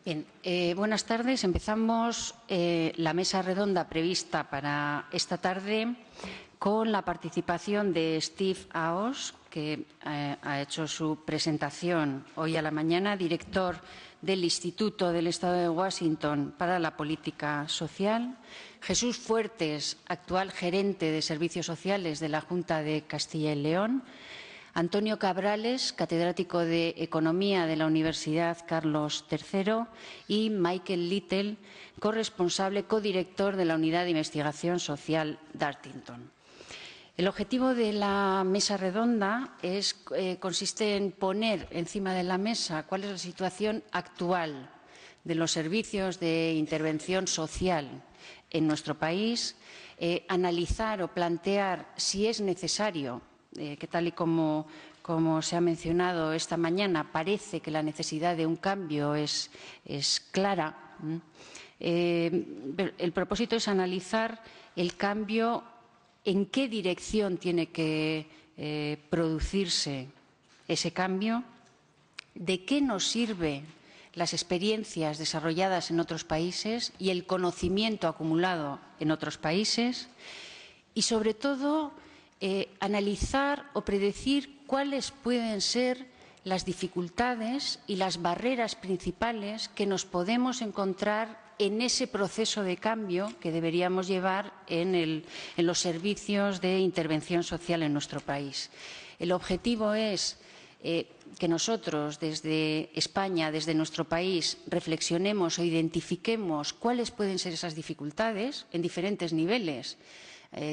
Bien, buenas tardes. Empezamos la mesa redonda prevista para esta tarde con la participación de Steve Aos, que ha hecho su presentación hoy a la mañana, director del Instituto del Estado de Washington para la Política Social; Jesús Fuertes, actual gerente de Servicios Sociales de la Junta de Castilla y León; Antonio Cabrales, catedrático de Economía de la Universidad Carlos III; y Michael Little, corresponsable codirector de la Unidad de Investigación Social Dartington. El objetivo de la mesa redonda consiste en poner encima de la mesa cuál es la situación actual de los servicios de intervención social en nuestro país, analizar o plantear si es necesario, que tal y como se ha mencionado esta mañana, parece que la necesidad de un cambio es clara. El propósito es analizar el cambio, en qué dirección tiene que producirse ese cambio, de qué nos sirven las experiencias desarrolladas en otros países y el conocimiento acumulado en otros países, y sobre todo analizar o predecir cuáles pueden ser las dificultades y las barreras principales que nos podemos encontrar en ese proceso de cambio que deberíamos llevar en los servicios de intervención social en nuestro país. El objetivo es que nosotros, desde España, desde nuestro país, reflexionemos o identifiquemos cuáles pueden ser esas dificultades en diferentes niveles.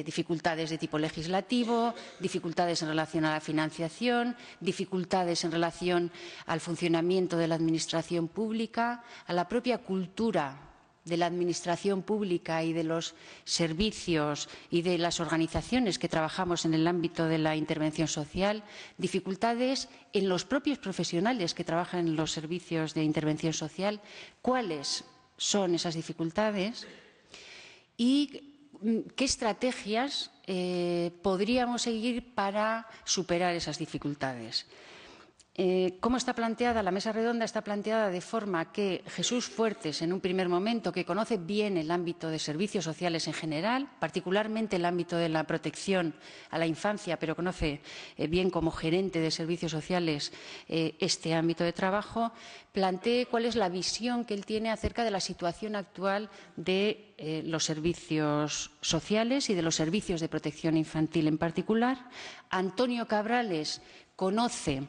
Dificultades de tipo legislativo, dificultades en relación a la financiación, dificultades en relación al funcionamiento de la administración pública, a la propia cultura de la administración pública y de los servicios y de las organizaciones que trabajamos en el ámbito de la intervención social, dificultades en los propios profesionales que trabajan en los servicios de intervención social, cuáles son esas dificultades y qué estrategias podríamos seguir para superar esas dificultades. ¿Cómo está planteada? La mesa redonda está planteada de forma que Jesús Fuertes, en un primer momento, que conoce bien el ámbito de servicios sociales en general, particularmente el ámbito de la protección a la infancia, pero conoce bien como gerente de servicios sociales este ámbito de trabajo, plantee cuál es la visión que él tiene acerca de la situación actual de los servicios sociales y de los servicios de protección infantil en particular. Antonio Cabrales conoce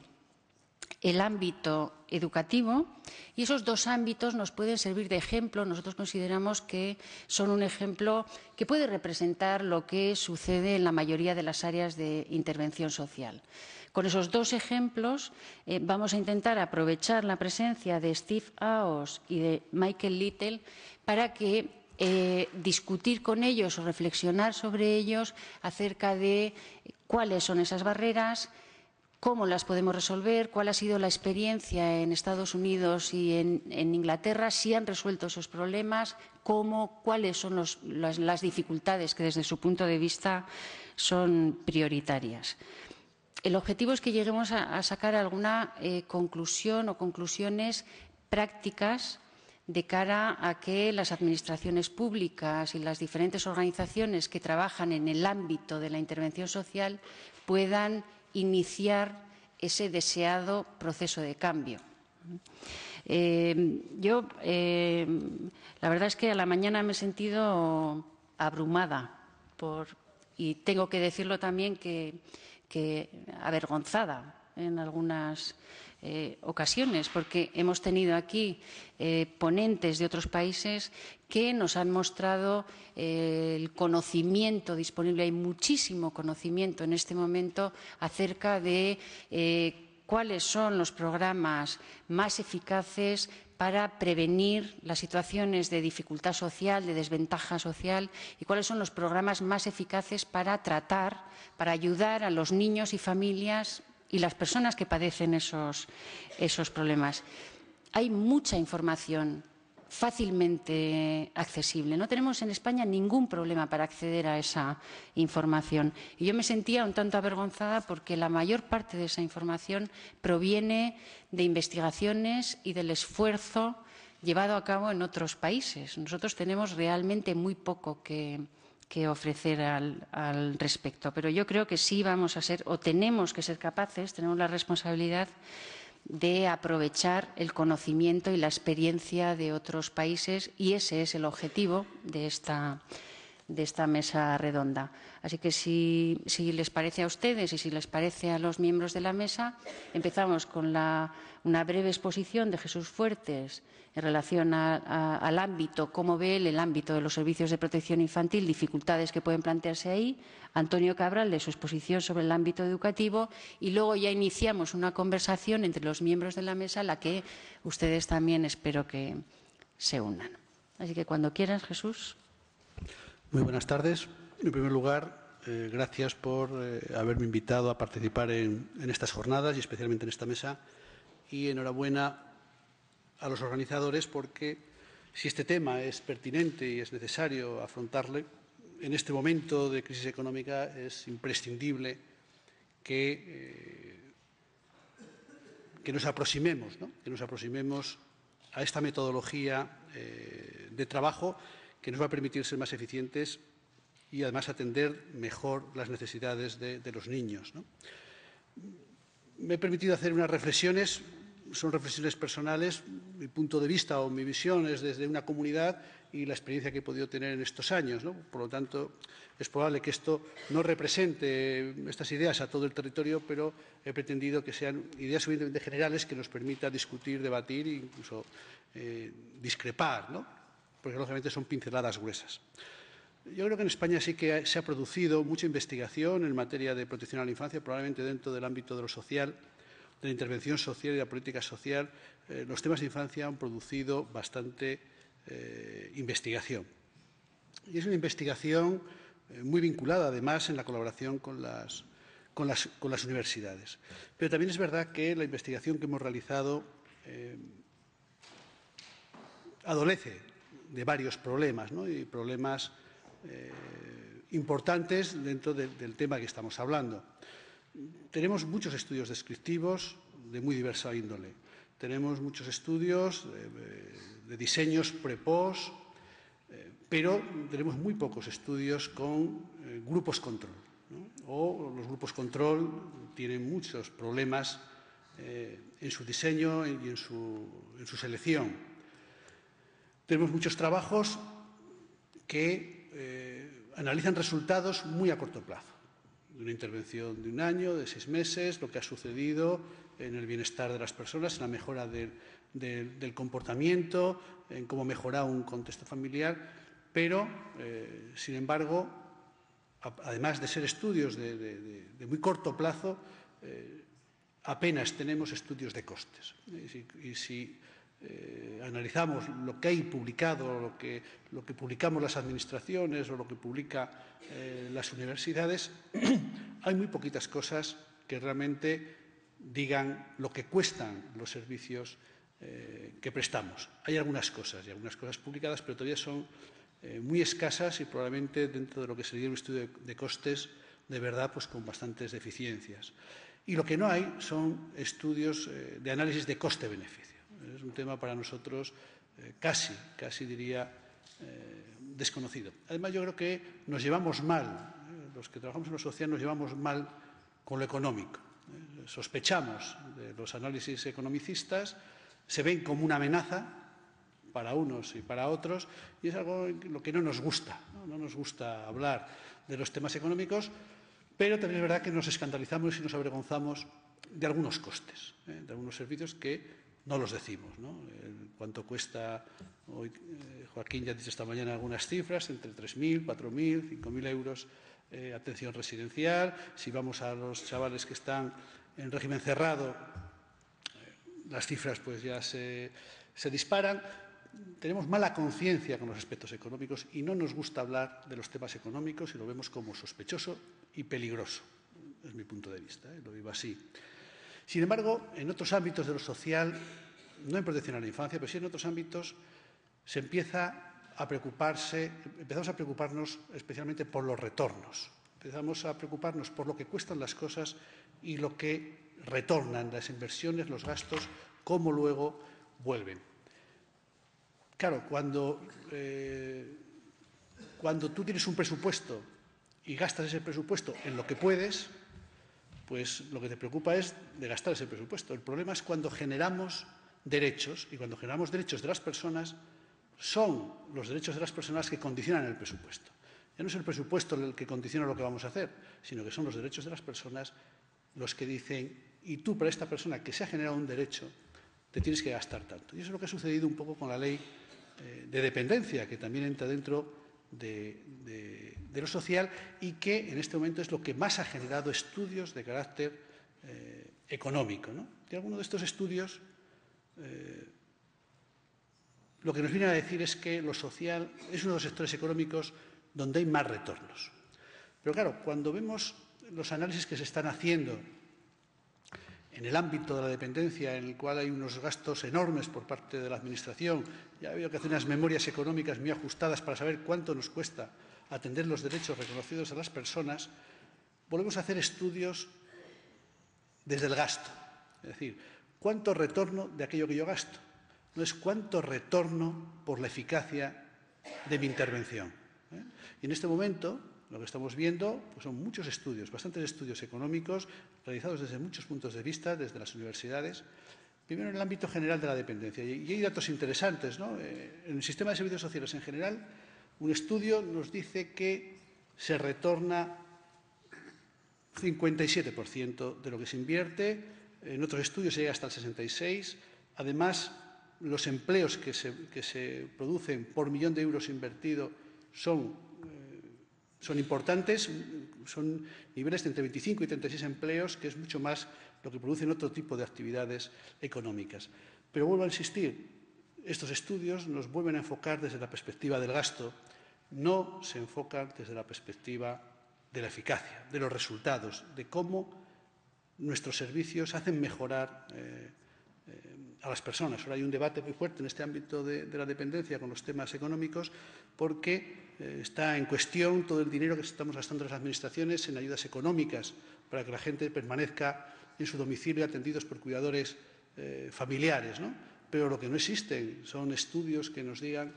el ámbito educativo y esos dos ámbitos nos pueden servir de ejemplo. Nosotros consideramos que son un ejemplo que puede representar lo que sucede en la mayoría de las áreas de intervención social. Con esos dos ejemplos vamos a intentar aprovechar la presencia de Steve Aos y de Michael Little para que discutir con ellos o reflexionar sobre ellos acerca de cuáles son esas barreras, cómo las podemos resolver, cuál ha sido la experiencia en Estados Unidos y en Inglaterra, si han resuelto esos problemas, cuáles son las dificultades que desde su punto de vista son prioritarias. El objetivo es que lleguemos a sacar alguna conclusión o conclusiones prácticas de cara a que las administraciones públicas y las diferentes organizaciones que trabajan en el ámbito de la intervención social puedan iniciar ese deseado proceso de cambio. La verdad es que a la mañana me he sentido abrumada y tengo que decirlo también que avergonzada en algunas ocasiones, porque hemos tenido aquí ponentes de otros países que nos han mostrado el conocimiento disponible. Hay muchísimo conocimiento en este momento acerca de cuáles son los programas más eficaces para prevenir las situaciones de dificultad social, de desventaja social, y cuáles son los programas más eficaces para tratar, para ayudar a los niños y familias y las personas que padecen esos problemas. Hay mucha información fácilmente accesible. No tenemos en España ningún problema para acceder a esa información. Y yo me sentía un tanto avergonzada porque la mayor parte de esa información proviene de investigaciones y del esfuerzo llevado a cabo en otros países. Nosotros tenemos realmente muy poco que ofrecer al respecto, pero yo creo que sí vamos a ser, o tenemos que ser capaces, tenemos la responsabilidad de aprovechar el conocimiento y la experiencia de otros países, y ese es el objetivo de esta mesa redonda. Así que si les parece a ustedes y si les parece a los miembros de la mesa, empezamos con una breve exposición de Jesús Fuertes en relación al ámbito, cómo ve él el ámbito de los servicios de protección infantil, dificultades que pueden plantearse ahí, Antonio Cabral de su exposición sobre el ámbito educativo, y luego ya iniciamos una conversación entre los miembros de la mesa a la que ustedes también espero que se unan. Así que cuando quieras, Jesús. Muy buenas tardes. En primer lugar, gracias por haberme invitado a participar en estas jornadas y especialmente en esta mesa. Y enhorabuena a los organizadores porque si este tema es pertinente y es necesario afrontarle, en este momento de crisis económica es imprescindible que nos aproximemos, ¿no? Que nos aproximemos a esta metodología de trabajo que nos va a permitir ser más eficientes y, además, atender mejor las necesidades de los niños, ¿no? Me he permitido hacer unas reflexiones, son reflexiones personales. Mi punto de vista o mi visión es desde una comunidad y la experiencia que he podido tener en estos años, ¿no? Por lo tanto, es probable que esto no represente estas ideas a todo el territorio, pero he pretendido que sean ideas suficientemente generales que nos permita discutir, debatir e incluso discrepar, ¿no? Porque, lógicamente, son pinceladas gruesas. Yo creo que en España sí que se ha producido mucha investigación en materia de protección a la infancia, probablemente dentro del ámbito de lo social, de la intervención social y la política social. Los temas de infancia han producido bastante investigación. Y es una investigación muy vinculada, además, en la colaboración con las universidades. Pero también es verdad que la investigación que hemos realizado adolece de varios problemas, ¿no? Y problemas importantes dentro del tema que estamos hablando. Tenemos muchos estudios descriptivos de muy diversa índole. Tenemos muchos estudios de diseños pre-post, pero tenemos muy pocos estudios con grupos control, ¿no? O los grupos control tienen muchos problemas en su diseño y en su selección. Tenemos muchos trabajos que analizan resultados muy a corto plazo, de una intervención de un año, de 6 meses, lo que ha sucedido en el bienestar de las personas, en la mejora del comportamiento, en cómo mejorar un contexto familiar, pero, sin embargo, además de ser estudios de muy corto plazo, apenas tenemos estudios de costes. Y si analizamos lo que hay publicado, lo que publicamos las administraciones o lo que publican las universidades, hay muy poquitas cosas que realmente digan lo que cuestan los servicios que prestamos. Hay algunas cosas publicadas, pero todavía son muy escasas y probablemente dentro de lo que sería un estudio de costes, de verdad, pues con bastantes deficiencias. Y lo que no hay son estudios de análisis de coste-beneficio. Es un tema para nosotros casi diría, desconocido. Además, yo creo que nos llevamos mal, los que trabajamos en lo social nos llevamos mal con lo económico. Sospechamos de los análisis economicistas, se ven como una amenaza para unos y para otros, y es algo en lo que no nos gusta. No nos gusta hablar de los temas económicos, pero también es verdad que nos escandalizamos y nos avergonzamos de algunos costes, de algunos servicios que no los decimos, ¿no? ¿Cuánto cuesta? Hoy Joaquín ya ha dicho esta mañana algunas cifras, entre 3.000, 4.000, 5.000 euros atención residencial. Si vamos a los chavales que están en régimen cerrado, las cifras pues ya se disparan. Tenemos mala conciencia con los aspectos económicos y no nos gusta hablar de los temas económicos y lo vemos como sospechoso y peligroso. Es mi punto de vista, lo digo así. Sin embargo, en otros ámbitos de lo social, no en protección a la infancia, pero sí en otros ámbitos, empezamos a preocuparnos especialmente por los retornos. Empezamos a preocuparnos por lo que cuestan las cosas y lo que retornan las inversiones, los gastos, cómo luego vuelven. claro, cuando tú tienes un presupuesto y gastas ese presupuesto en lo que puedes, pues lo que te preocupa es de gastar ese presupuesto. El problema es cuando generamos derechos, y cuando generamos derechos de las personas, son los derechos de las personas que condicionan el presupuesto. Ya no es el presupuesto el que condiciona lo que vamos a hacer, sino que son los derechos de las personas los que dicen, y tú para esta persona que se ha generado un derecho, te tienes que gastar tanto. Y eso es lo que ha sucedido un poco con la ley de dependencia, que también entra dentro de lo social y que en este momento es lo que más ha generado estudios de carácter económico, ¿no? Y alguno de estos estudios lo que nos viene a decir es que lo social es uno de los sectores económicos donde hay más retornos. Pero claro, cuando vemos los análisis que se están haciendo en el ámbito de la dependencia, en el cual hay unos gastos enormes por parte de la Administración, ya veo que hace unas memorias económicas muy ajustadas para saber cuánto nos cuesta atender los derechos reconocidos a las personas, volvemos a hacer estudios desde el gasto. Es decir, ¿cuánto retorno de aquello que yo gasto? No es cuánto retorno por la eficacia de mi intervención. Y en este momento lo que estamos viendo pues son muchos estudios, bastantes estudios económicos realizados desde muchos puntos de vista, desde las universidades, primero en el ámbito general de la dependencia. Y hay datos interesantes, ¿no? En el sistema de servicios sociales en general, un estudio nos dice que se retorna 57% de lo que se invierte, en otros estudios se llega hasta el 66%. Además, los empleos que se producen por millón de euros invertido son importantes, son niveles de entre 25 y 36 empleos, que es mucho más lo que producen otro tipo de actividades económicas. Pero vuelvo a insistir, estos estudios nos vuelven a enfocar desde la perspectiva del gasto, no se enfocan desde la perspectiva de la eficacia, de los resultados, de cómo nuestros servicios hacen mejorar a las personas. Ahora hay un debate muy fuerte en este ámbito de la dependencia con los temas económicos porque está en cuestión todo el dinero que estamos gastando las administraciones en ayudas económicas para que la gente permanezca en su domicilio atendidos por cuidadores familiares, ¿no? Pero lo que no existen son estudios que nos digan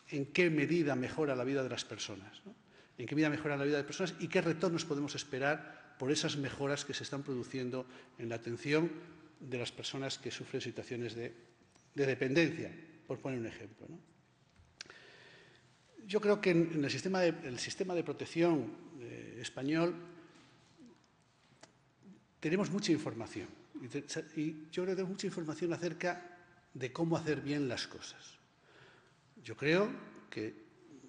en qué medida mejora la vida de las personas, ¿no? En qué medida mejora la vida de las personas y qué retornos podemos esperar por esas mejoras que se están produciendo en la atención de las personas que sufren situaciones de dependencia, por poner un ejemplo, ¿no? Yo creo que en el sistema de protección español tenemos mucha información y yo creo que tenemos mucha información acerca de cómo hacer bien las cosas. Yo creo que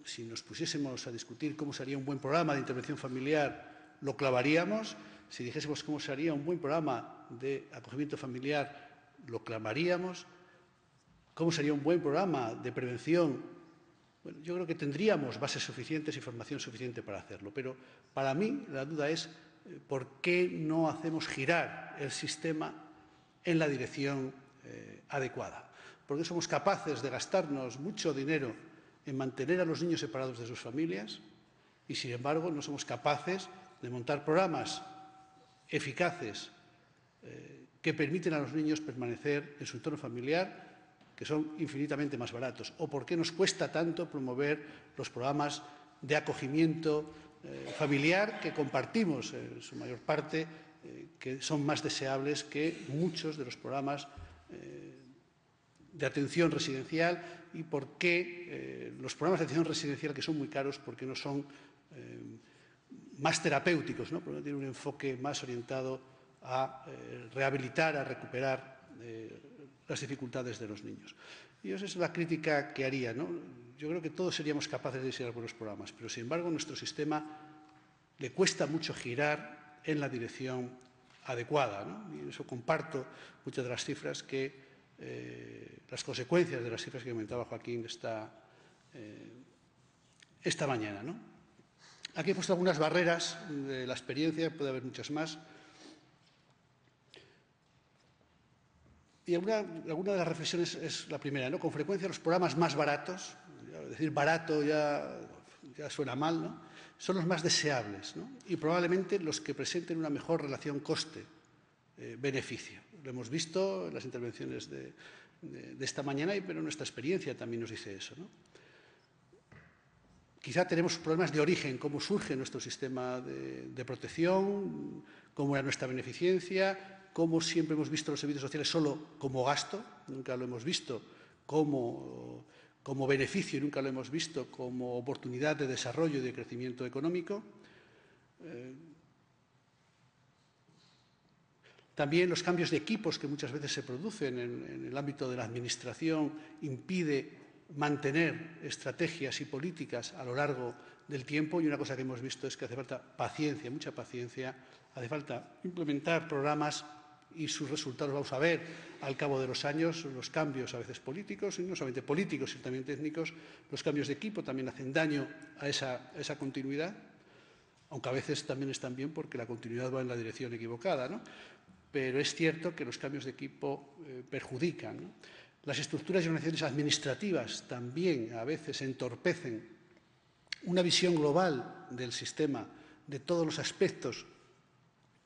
si nos pusiésemos a discutir cómo sería un buen programa de intervención familiar, lo clavaríamos. Si dijésemos cómo sería un buen programa de acogimiento familiar, lo clamaríamos. ¿Cómo sería un buen programa de prevención? Bueno, yo creo que tendríamos bases suficientes y formación suficiente para hacerlo. Pero para mí la duda es por qué no hacemos girar el sistema en la dirección adecuada. ¿Por qué somos capaces de gastarnos mucho dinero en mantener a los niños separados de sus familias y, sin embargo, no somos capaces de montar programas eficaces que permiten a los niños permanecer en su entorno familiar, que son infinitamente más baratos? ¿O por qué nos cuesta tanto promover los programas de acogimiento familiar que compartimos en su mayor parte, que son más deseables que muchos de los programas de atención residencial? ¿Y por qué los programas de atención residencial, que son muy caros, por qué no son más terapéuticos, ¿no? Porque no tienen un enfoque más orientado a rehabilitar, a recuperar las dificultades de los niños? Y esa es la crítica que haría, ¿no? Yo creo que todos seríamos capaces de diseñar buenos programas, pero sin embargo a nuestro sistema le cuesta mucho girar en la dirección adecuada, ¿no? Y en eso comparto muchas de las cifras las consecuencias de las cifras que comentaba Joaquín esta mañana, ¿no? Aquí he puesto algunas barreras de la experiencia, puede haber muchas más. Y alguna de las reflexiones es la primera, ¿no? Con frecuencia los programas más baratos, decir barato ya suena mal, ¿no? Son los más deseables, ¿no? Y probablemente los que presenten una mejor relación coste beneficio. Lo hemos visto en las intervenciones de esta mañana, pero nuestra experiencia también nos dice eso, ¿no? Quizá tenemos problemas de origen, cómo surge nuestro sistema de protección, cómo era nuestra beneficencia, cómo siempre hemos visto los servicios sociales solo como gasto, nunca lo hemos visto como beneficio y nunca lo hemos visto como oportunidad de desarrollo y de crecimiento económico. También los cambios de equipos que muchas veces se producen en el ámbito de la administración impide mantener estrategias y políticas a lo largo del tiempo, y una cosa que hemos visto es que hace falta paciencia, mucha paciencia, hace falta implementar programas y sus resultados vamos a ver al cabo de los años, los cambios a veces políticos, y no solamente políticos, sino también técnicos. Los cambios de equipo también hacen daño a esa continuidad, aunque a veces también están bien porque la continuidad va en la dirección equivocada, ¿no? Pero es cierto que los cambios de equipo perjudican, ¿no? Las estructuras y organizaciones administrativas también a veces entorpecen una visión global del sistema, de todos los aspectos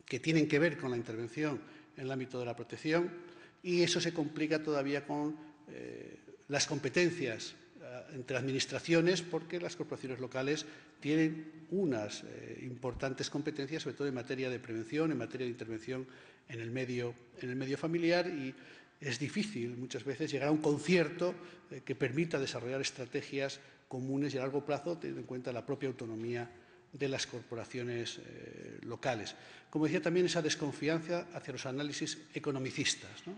que tienen que ver con la intervención en el ámbito de la protección, y eso se complica todavía con las competencias entre administraciones, porque las corporaciones locales tienen unas importantes competencias, sobre todo en materia de prevención, en materia de intervención en el medio familiar, y es difícil muchas veces llegar a un concierto que permita desarrollar estrategias comunes y a largo plazo, teniendo en cuenta la propia autonomía de las corporaciones locales. Como decía, también esa desconfianza hacia los análisis economicistas, ¿no?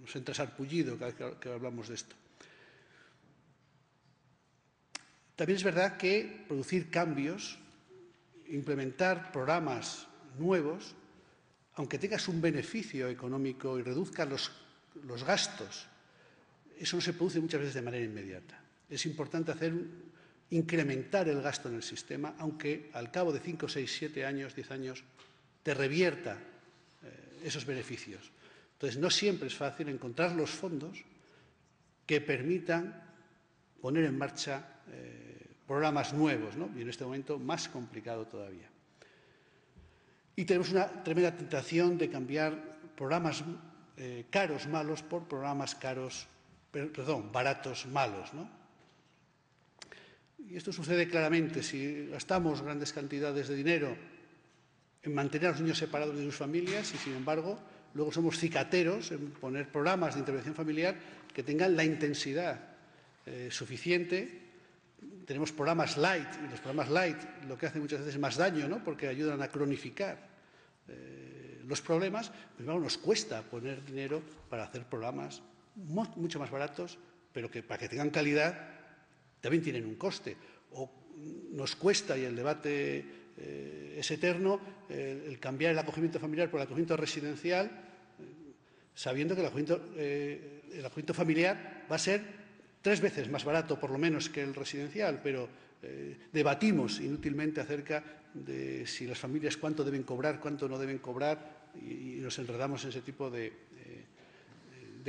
Nos entra sarpullido cada vez que hablamos de esto. También es verdad que producir cambios, implementar programas nuevos, aunque tengas un beneficio económico y reduzcas los gastos, eso no se produce muchas veces de manera inmediata. Es importante incrementar el gasto en el sistema, aunque al cabo de 5, 6, 7 años, 10 años, te revierta esos beneficios. Entonces, no siempre es fácil encontrar los fondos que permitan poner en marcha programas nuevos, ¿no? Y en este momento más complicado todavía. Y tenemos una tremenda tentación de cambiar programas caros malos por programas baratos malos, ¿no? Y esto sucede claramente si gastamos grandes cantidades de dinero en mantener a los niños separados de sus familias y, sin embargo, luego somos cicateros en poner programas de intervención familiar que tengan la intensidad suficiente. Tenemos programas light, y los programas light lo que hacen muchas veces es más daño, ¿no? Porque ayudan a cronificar los problemas. Pero nos cuesta poner dinero para hacer programas mucho más baratos, pero que para que tengan calidad también tienen un coste. O nos cuesta, y el debate es eterno, el cambiar el acogimiento familiar por el acogimiento residencial, sabiendo que el acogimiento familiar va a ser 3 veces más barato, por lo menos, que el residencial, pero debatimos inútilmente acerca de si las familias cuánto deben cobrar, cuánto no deben cobrar, y nos enredamos en ese tipo de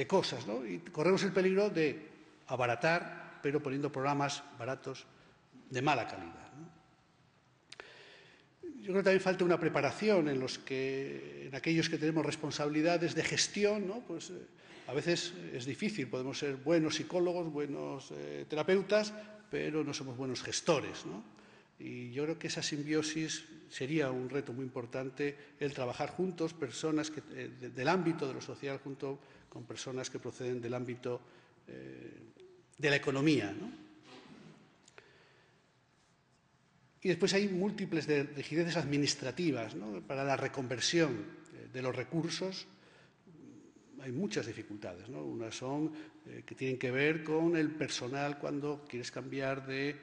cosas, ¿no? Y corremos el peligro de abaratar, pero poniendo programas baratos de mala calidad, ¿no? Yo creo que también falta una preparación en aquellos que tenemos responsabilidades de gestión, ¿no? Pues a veces es difícil, podemos ser buenos psicólogos, buenos terapeutas, pero no somos buenos gestores, ¿no? Y yo creo que esa simbiosis sería un reto muy importante, el trabajar juntos, personas del ámbito de lo social, junto con personas que proceden del ámbito de la economía, ¿no? Y después hay múltiples rigideces administrativas, ¿no? Para la reconversión de los recursos hay muchas dificultades, ¿no? Unas son que tienen que ver con el personal cuando quieres cambiar de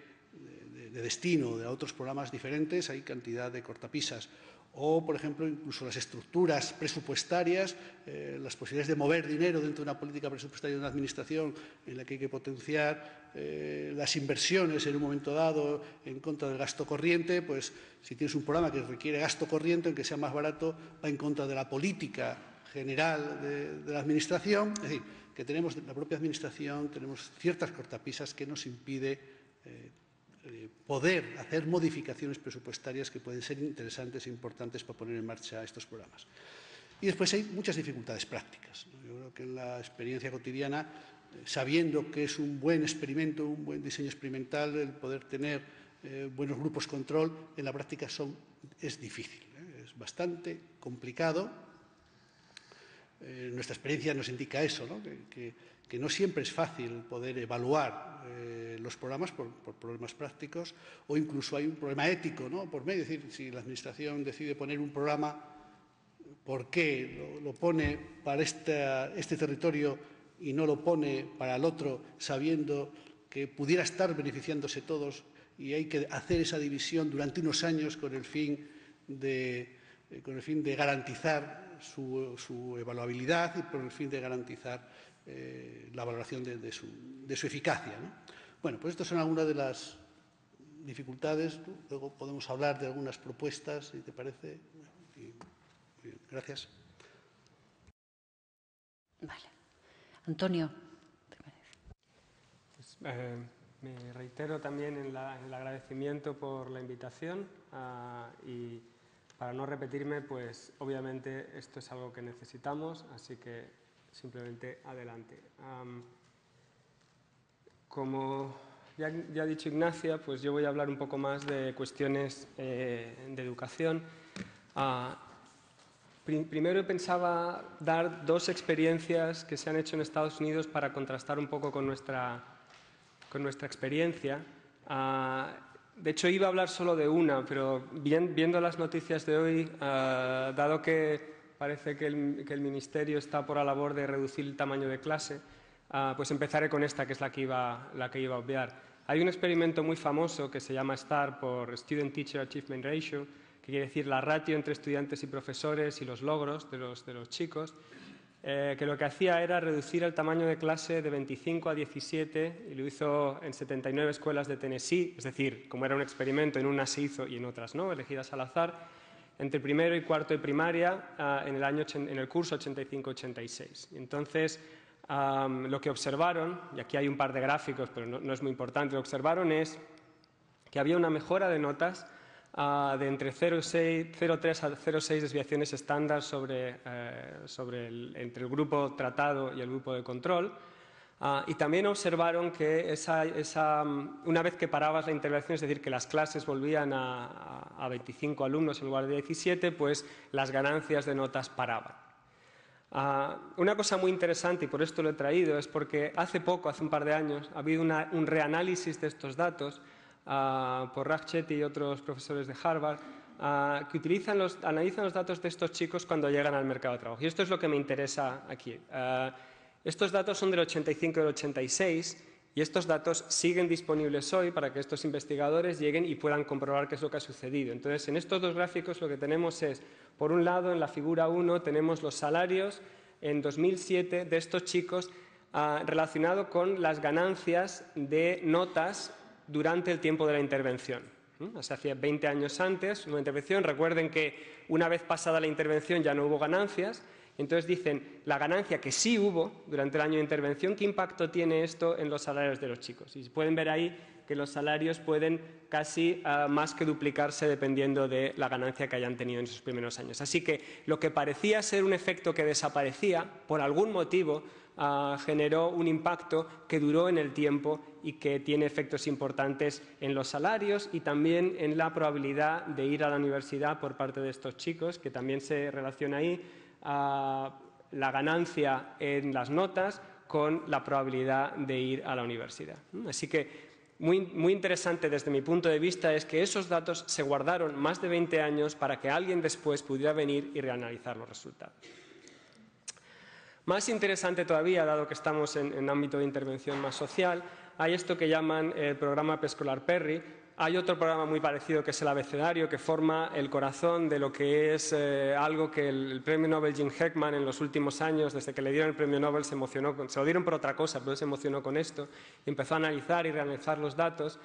destino a otros programas diferentes, hay cantidad de cortapisas. O, por ejemplo, incluso las estructuras presupuestarias, las posibilidades de mover dinero dentro de una política presupuestaria de una administración en la que hay que potenciar las inversiones en un momento dado en contra del gasto corriente, pues si tienes un programa que requiere gasto corriente, aunque sea más barato, va en contra de la política general de la administración. Es decir, que tenemos la propia administración, tenemos ciertas cortapisas que nos impide poder hacer modificaciones presupuestarias que pueden ser interesantes e importantes para poner en marcha estos programas. Y después hay muchas dificultades prácticas, ¿no? Yo creo que en la experiencia cotidiana, sabiendo que es un buen experimento, un buen diseño experimental, el poder tener buenos grupos control, en la práctica es difícil, es bastante complicado. Nuestra experiencia nos indica eso, ¿no? Que no siempre es fácil poder evaluar los programas por problemas prácticos, o incluso hay un problema ético, ¿no?, por medio. Es decir, si la Administración decide poner un programa, ¿por qué lo pone para este territorio y no lo pone para el otro, sabiendo que pudiera estar beneficiándose todos, y hay que hacer esa división durante unos años con el fin de garantizar su evaluabilidad y por el fin de garantizar la valoración de su eficacia, ¿no? Bueno, pues estas son algunas de las dificultades. Luego podemos hablar de algunas propuestas, si te parece. Gracias. Vale. Antonio, ¿te parece? Pues, me reitero también en el agradecimiento por la invitación y para no repetirme, pues obviamente esto es algo que necesitamos, así que simplemente adelante. Como ya ha dicho Ignacia, pues yo voy a hablar un poco más de cuestiones de educación. Primero pensaba dar dos experiencias que se han hecho en Estados Unidos para contrastar un poco con nuestra experiencia. De hecho, iba a hablar solo de una, pero viendo las noticias de hoy, dado que parece que el Ministerio está por la labor de reducir el tamaño de clase, pues empezaré con esta, que es la que iba a obviar. Hay un experimento muy famoso que se llama STAR, por Student Teacher Achievement Ratio, que quiere decir la ratio entre estudiantes y profesores y los logros de los chicos, que lo que hacía era reducir el tamaño de clase de 25 a 17, y lo hizo en 79 escuelas de Tennessee, es decir, como era un experimento, en unas se hizo y en otras no, elegidas al azar, entre primero y cuarto de primaria en el curso 85-86. Entonces, lo que observaron, y aquí hay un par de gráficos, pero no es muy importante, lo que observaron es que había una mejora de notas de entre 0,3 a 0,6 desviaciones estándar entre el grupo tratado y el grupo de control. Y también observaron que una vez que parabas la intervención, es decir, que las clases volvían a 25 alumnos en lugar de 17, pues las ganancias de notas paraban. Una cosa muy interesante, y por esto lo he traído, es porque hace un par de años, ha habido un reanálisis de estos datos por Racheti y otros profesores de Harvard, que analizan los datos de estos chicos cuando llegan al mercado de trabajo. Y esto es lo que me interesa aquí. Estos datos son del 85 y del 86, y estos datos siguen disponibles hoy para que estos investigadores lleguen y puedan comprobar qué es lo que ha sucedido. Entonces, en estos dos gráficos lo que tenemos es, por un lado, en la figura 1, tenemos los salarios en 2007 de estos chicos relacionado con las ganancias de notas durante el tiempo de la intervención. O sea, hacía 20 años antes, una intervención. Recuerden que una vez pasada la intervención ya no hubo ganancias. Entonces dicen, la ganancia que sí hubo durante el año de intervención, ¿qué impacto tiene esto en los salarios de los chicos? Y pueden ver ahí que los salarios pueden casi más que duplicarse dependiendo de la ganancia que hayan tenido en sus primeros años. Así que lo que parecía ser un efecto que desaparecía, por algún motivo, generó un impacto que duró en el tiempo y que tiene efectos importantes en los salarios y también en la probabilidad de ir a la universidad por parte de estos chicos, que también se relaciona ahí la ganancia en las notas con la probabilidad de ir a la universidad. Así que muy interesante desde mi punto de vista es que esos datos se guardaron más de 20 años para que alguien después pudiera venir y reanalizar los resultados. Más interesante todavía, dado que estamos en ámbito de intervención más social, hay esto que llaman el programa preescolar Perry. Hay otro programa muy parecido que es el abecedario, que forma el corazón de lo que es algo que el premio Nobel Jim Heckman en los últimos años, desde que le dieron el premio Nobel, se emocionó, se lo dieron por otra cosa, pero se emocionó con esto y empezó a analizar y reanalizar los datos.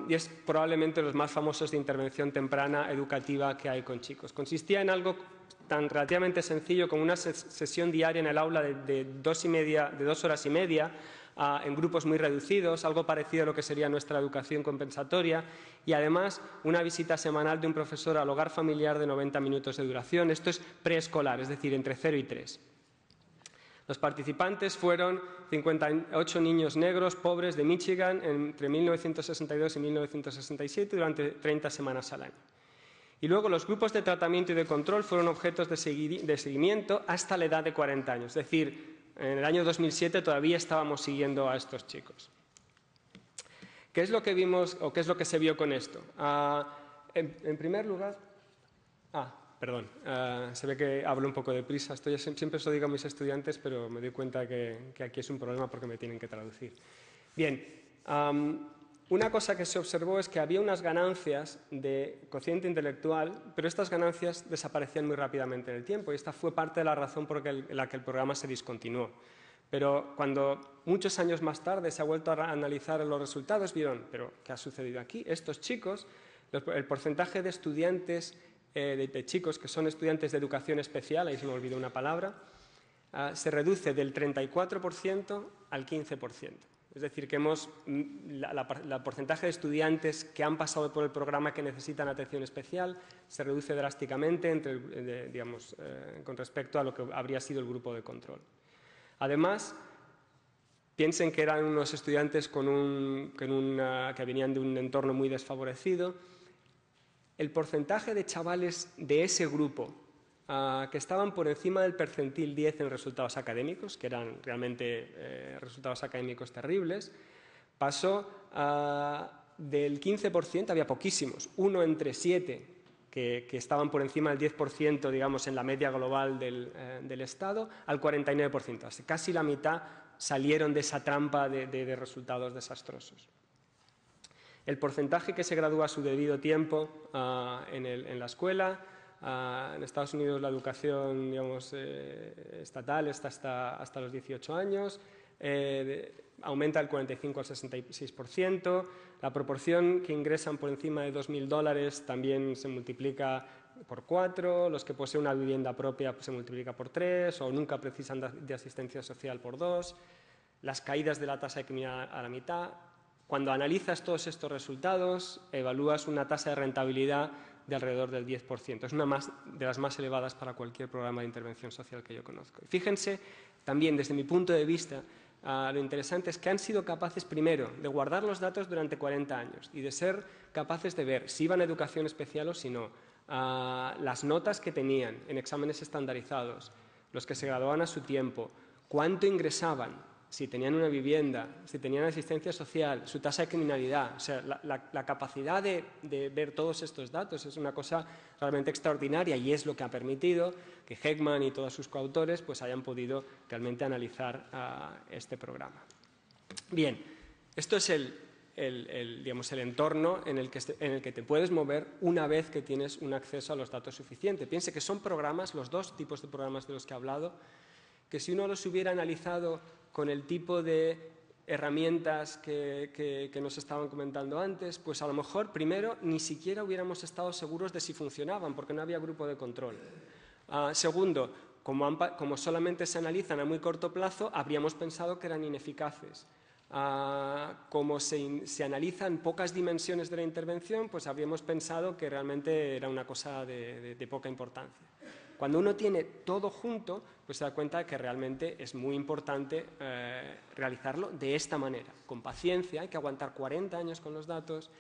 Y es probablemente los más famosos de intervención temprana educativa que hay con chicos. Consistía en algo tan relativamente sencillo como una sesión diaria en el aula de 2 horas y media, en grupos muy reducidos, algo parecido a lo que sería nuestra educación compensatoria, y además una visita semanal de un profesor al hogar familiar de 90 minutos de duración. Esto es preescolar, es decir, entre 0 y 3. Los participantes fueron 58 niños negros pobres de Michigan entre 1962 y 1967 durante 30 semanas al año. Y luego los grupos de tratamiento y de control fueron objetos de seguimiento hasta la edad de 40 años. Es decir, en el año 2007 todavía estábamos siguiendo a estos chicos. ¿Qué es lo que vimos o qué es lo que se vio con esto? En primer lugar... Perdón, se ve que hablo un poco deprisa. Siempre os lo digo a mis estudiantes, pero me doy cuenta que aquí es un problema porque me tienen que traducir. Bien, una cosa que se observó es que había unas ganancias de cociente intelectual, pero estas ganancias desaparecían muy rápidamente en el tiempo, y esta fue parte de la razón por la que el programa se discontinuó. Pero cuando muchos años más tarde se ha vuelto a analizar los resultados, vieron, ¿pero qué ha sucedido aquí? Estos chicos, el porcentaje de estudiantes de chicos que son estudiantes de educación especial, ahí se me olvidó una palabra, se reduce del 34% al 15%. Es decir, que el porcentaje de estudiantes que han pasado por el programa que necesitan atención especial se reduce drásticamente con respecto a lo que habría sido el grupo de control. Además, piensen que eran unos estudiantes que venían de un entorno muy desfavorecido. El porcentaje de chavales de ese grupo que estaban por encima del percentil 10 en resultados académicos, que eran realmente resultados académicos terribles, pasó del 15%, había poquísimos, 1 entre 7 que estaban por encima del 10%, digamos, en la media global del Estado, al 49%. Así, casi la mitad salieron de esa trampa de resultados desastrosos. El porcentaje que se gradúa a su debido tiempo en la escuela, en Estados Unidos la educación, digamos, estatal está hasta los 18 años, aumenta del 45 al 66%, la proporción que ingresan por encima de $2.000 también se multiplica por 4, los que poseen una vivienda propia pues, se multiplica por 3 o nunca precisan de asistencia social por 2, las caídas de la tasa de criminalidad a la mitad. Cuando analizas todos estos resultados, evalúas una tasa de rentabilidad de alrededor del 10%. Es una de las más elevadas para cualquier programa de intervención social que yo conozco. Y fíjense, también desde mi punto de vista, lo interesante es que han sido capaces, primero, de guardar los datos durante 40 años y de ser capaces de ver si iban a educación especial o si no, las notas que tenían en exámenes estandarizados, los que se graduaban a su tiempo, cuánto ingresaban, si tenían una vivienda, si tenían asistencia social, su tasa de criminalidad. O sea, la capacidad de ver todos estos datos es una cosa realmente extraordinaria y es lo que ha permitido que Heckman y todos sus coautores pues, hayan podido realmente analizar este programa. Bien, esto es el entorno en el que te puedes mover una vez que tienes un acceso a los datos suficiente. Piense que son programas, los dos tipos de programas de los que he hablado, que si uno los hubiera analizado con el tipo de herramientas que nos estaban comentando antes, pues a lo mejor, primero, ni siquiera hubiéramos estado seguros de si funcionaban, porque no había grupo de control. Segundo, como solamente se analizan a muy corto plazo, habríamos pensado que eran ineficaces. Como se analizan pocas dimensiones de la intervención, pues habríamos pensado que realmente era una cosa de poca importancia. Cuando uno tiene todo junto, pues se da cuenta de que realmente es muy importante realizarlo de esta manera, con paciencia, hay que aguantar 40 años con los datos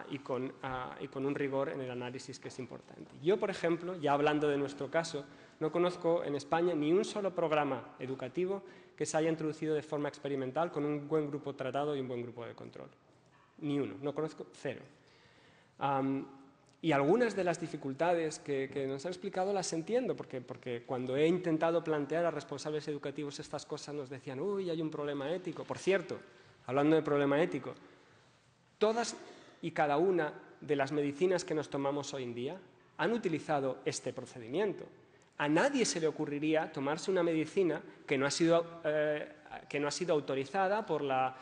y con un rigor en el análisis que es importante. Yo, por ejemplo, ya hablando de nuestro caso, no conozco en España ni un solo programa educativo que se haya introducido de forma experimental con un buen grupo tratado y un buen grupo de control. Ni uno, no conozco, cero. Y algunas de las dificultades que nos han explicado las entiendo, porque cuando he intentado plantear a responsables educativos estas cosas nos decían, uy, hay un problema ético. Por cierto, hablando de problema ético, todas y cada una de las medicinas que nos tomamos hoy en día han utilizado este procedimiento. A nadie se le ocurriría tomarse una medicina que no ha sido autorizada por la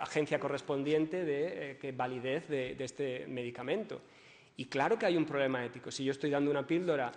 agencia correspondiente de validez de este medicamento. Y claro que hay un problema ético. Si yo estoy dando una píldora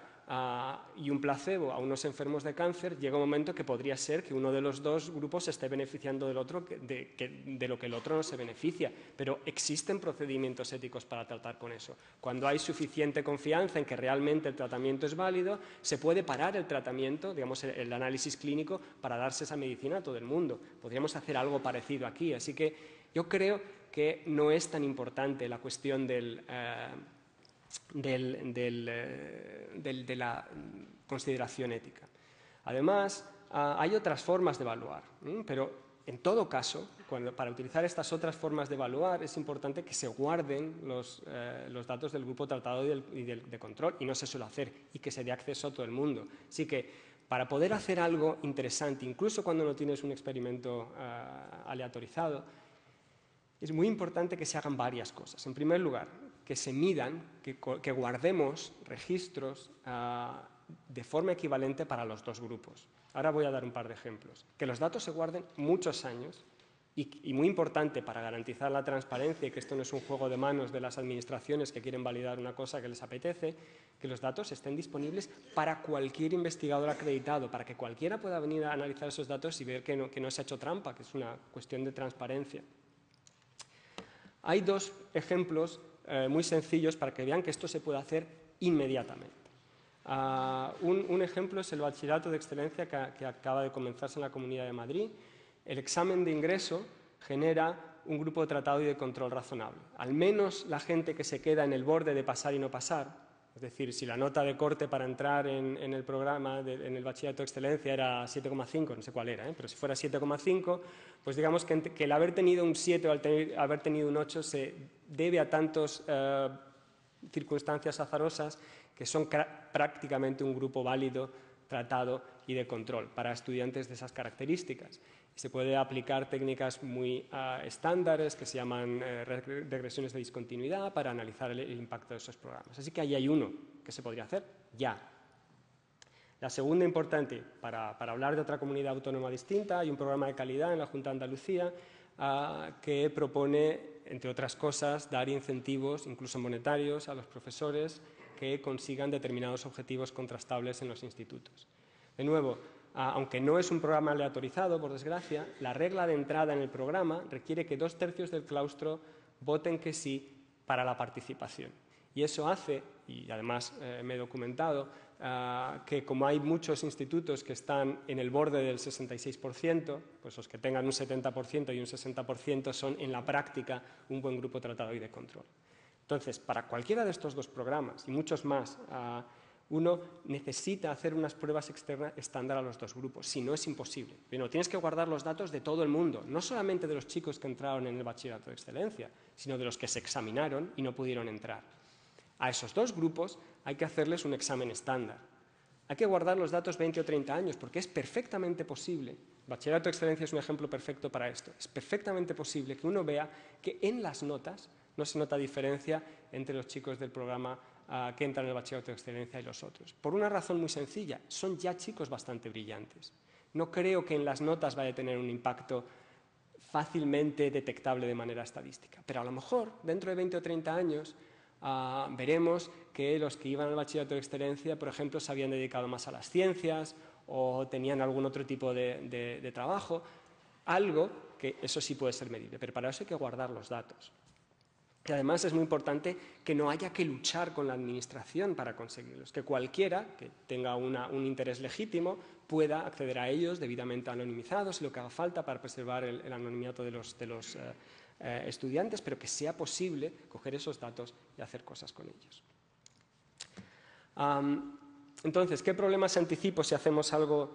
y un placebo a unos enfermos de cáncer, llega un momento que podría ser que uno de los dos grupos se esté beneficiando del otro de lo que el otro no se beneficia. Pero existen procedimientos éticos para tratar con eso. Cuando hay suficiente confianza en que realmente el tratamiento es válido, se puede parar el tratamiento, digamos el análisis clínico, para darse esa medicina a todo el mundo. Podríamos hacer algo parecido aquí. Así que yo creo que no es tan importante la cuestión de la consideración ética. Además, hay otras formas de evaluar, pero en todo caso, para utilizar estas otras formas de evaluar, es importante que se guarden los datos del grupo tratado y de control, y no se suele hacer, y que se dé acceso a todo el mundo. Así que, para poder hacer algo interesante, incluso cuando no tienes un experimento aleatorizado, es muy importante que se hagan varias cosas. En primer lugar, que se midan, que guardemos registros de forma equivalente para los dos grupos. Ahora voy a dar un par de ejemplos. Que los datos se guarden muchos años y muy importante para garantizar la transparencia y que esto no es un juego de manos de las administraciones que quieren validar una cosa que les apetece, que los datos estén disponibles para cualquier investigador acreditado, para que cualquiera pueda venir a analizar esos datos y ver que no se ha hecho trampa, que es una cuestión de transparencia. Hay dos ejemplos muy sencillos para que vean que esto se puede hacer inmediatamente. Un ejemplo es el bachillerato de excelencia que acaba de comenzarse en la Comunidad de Madrid. El examen de ingreso genera un grupo de tratado y de control razonable. Al menos la gente que se queda en el borde de pasar y no pasar, es decir, si la nota de corte para entrar en el programa, en el bachillerato de excelencia era 7,5, no sé cuál era, pero si fuera 7,5, pues digamos que el haber tenido un 7 o haber tenido un 8 se debe a tantas circunstancias azarosas que son prácticamente un grupo válido, tratado y de control para estudiantes de esas características. Se puede aplicar técnicas muy estándares que se llaman regresiones de discontinuidad para analizar el impacto de esos programas. Así que ahí hay uno que se podría hacer ya. La segunda importante, para hablar de otra comunidad autónoma distinta, hay un programa de calidad en la Junta de Andalucía que propone, entre otras cosas, dar incentivos, incluso monetarios, a los profesores que consigan determinados objetivos contrastables en los institutos. De nuevo, aunque no es un programa aleatorizado, por desgracia, la regla de entrada en el programa requiere que 2/3 del claustro voten que sí para la participación. Y eso hace, y además me he documentado, que como hay muchos institutos que están en el borde del 66%, pues los que tengan un 70% y un 60% son en la práctica un buen grupo tratado y de control. Entonces, para cualquiera de estos dos programas y muchos más, uno necesita hacer unas pruebas externas estándar a los dos grupos, si no es imposible. Pero tienes que guardar los datos de todo el mundo, no solamente de los chicos que entraron en el bachillerato de excelencia, sino de los que se examinaron y no pudieron entrar. A esos dos grupos hay que hacerles un examen estándar. Hay que guardar los datos 20 o 30 años porque es perfectamente posible. El bachillerato de excelencia es un ejemplo perfecto para esto. Es perfectamente posible que uno vea que en las notas no se nota diferencia entre los chicos del programa que entran en el bachillerato de excelencia y los otros. Por una razón muy sencilla, son ya chicos bastante brillantes. No creo que en las notas vaya a tener un impacto fácilmente detectable de manera estadística, pero a lo mejor dentro de 20 o 30 años veremos que los que iban al bachillerato de excelencia, por ejemplo, se habían dedicado más a las ciencias o tenían algún otro tipo de trabajo, algo que eso sí puede ser medible, pero para eso hay que guardar los datos. Y además es muy importante que no haya que luchar con la administración para conseguirlos, que cualquiera que tenga un interés legítimo pueda acceder a ellos debidamente anonimizados, lo que haga falta para preservar el anonimato de los estudiantes, pero que sea posible coger esos datos y hacer cosas con ellos. Entonces, ¿qué problemas anticipo si hacemos algo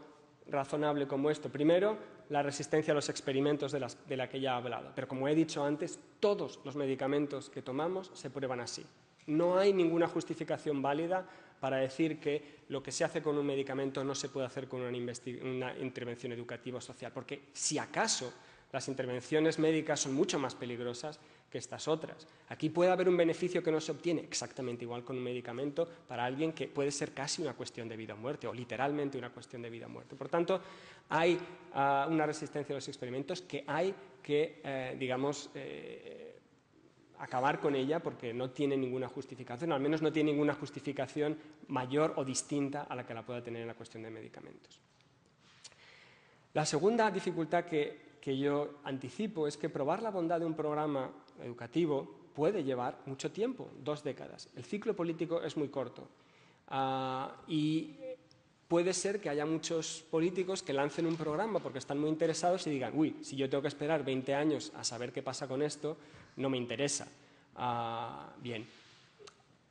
razonable como esto? Primero, la resistencia a los experimentos de la que ya he hablado. Pero como he dicho antes, todos los medicamentos que tomamos se prueban así. No hay ninguna justificación válida para decir que lo que se hace con un medicamento no se puede hacer con una intervención educativa o social, porque si acaso las intervenciones médicas son mucho más peligrosas que estas otras. Aquí puede haber un beneficio que no se obtiene exactamente igual con un medicamento para alguien que puede ser casi una cuestión de vida o muerte, o literalmente una cuestión de vida o muerte. Por tanto, hay una resistencia a los experimentos que hay que, acabar con ella porque no tiene ninguna justificación, al menos no tiene ninguna justificación mayor o distinta a la que la pueda tener en la cuestión de medicamentos. La segunda dificultad que yo anticipo es que probar la bondad de un programa educativo puede llevar mucho tiempo, 2 décadas. El ciclo político es muy corto y puede ser que haya muchos políticos que lancen un programa porque están muy interesados y digan, uy, si yo tengo que esperar 20 años a saber qué pasa con esto, no me interesa. Bien,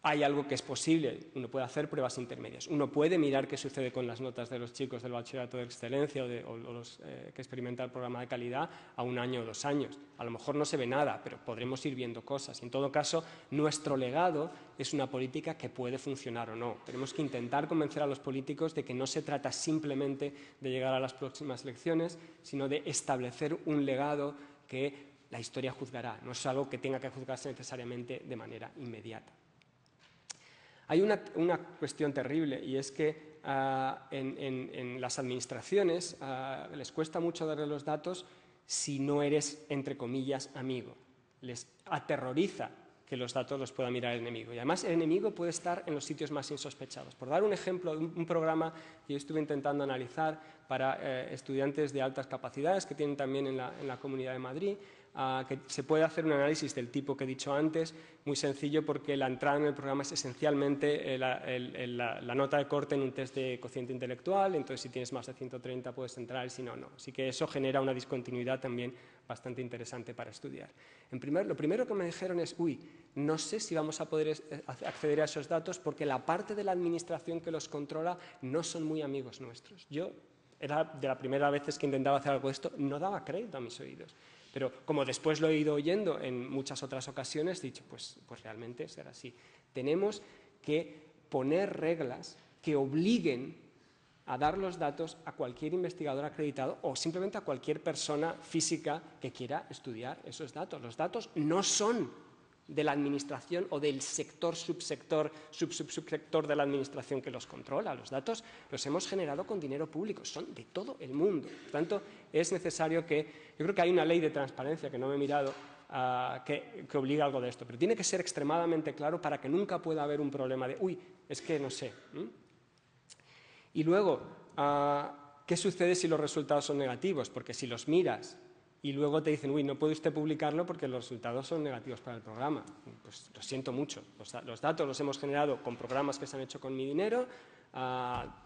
hay algo que es posible, uno puede hacer pruebas intermedias, uno puede mirar qué sucede con las notas de los chicos del bachillerato de excelencia o los que experimentan el programa de calidad a 1 año o 2 años. A lo mejor no se ve nada, pero podremos ir viendo cosas. Y en todo caso, nuestro legado es una política que puede funcionar o no. Tenemos que intentar convencer a los políticos de que no se trata simplemente de llegar a las próximas elecciones, sino de establecer un legado que la historia juzgará. No es algo que tenga que juzgarse necesariamente de manera inmediata. Hay una cuestión terrible y es que en las administraciones les cuesta mucho darle los datos si no eres, entre comillas, amigo. Les aterroriza que los datos los pueda mirar el enemigo. Y además el enemigo puede estar en los sitios más insospechados. Por dar un ejemplo, un programa que yo estuve intentando analizar para estudiantes de altas capacidades que tienen también en la Comunidad de Madrid, que se puede hacer un análisis del tipo que he dicho antes, muy sencillo porque la entrada en el programa es esencialmente la nota de corte en un test de cociente intelectual, entonces si tienes más de 130 puedes entrar y si no, no. Así que eso genera una discontinuidad también bastante interesante para estudiar. Lo primero que me dijeron es, uy, no sé si vamos a poder acceder a esos datos porque la parte de la administración que los controla no son muy amigos nuestros. Yo, era de las primeras veces que intentaba hacer algo de esto, no daba crédito a mis oídos. Pero como después lo he ido oyendo en muchas otras ocasiones, he dicho, pues realmente será así. Tenemos que poner reglas que obliguen a dar los datos a cualquier investigador acreditado o simplemente a cualquier persona física que quiera estudiar esos datos. Los datos no son de la administración o del sector, subsector de la administración que los controla. Los datos los hemos generado con dinero público, son de todo el mundo. Por tanto, es necesario que, yo creo que hay una ley de transparencia que no me he mirado, que obliga algo de esto, pero tiene que ser extremadamente claro para que nunca pueda haber un problema de, uy, es que no sé. Y luego, ¿qué sucede si los resultados son negativos? Porque si los miras y luego te dicen, uy, no puede usted publicarlo porque los resultados son negativos para el programa. Pues lo siento mucho. Los datos los hemos generado con programas que se han hecho con mi dinero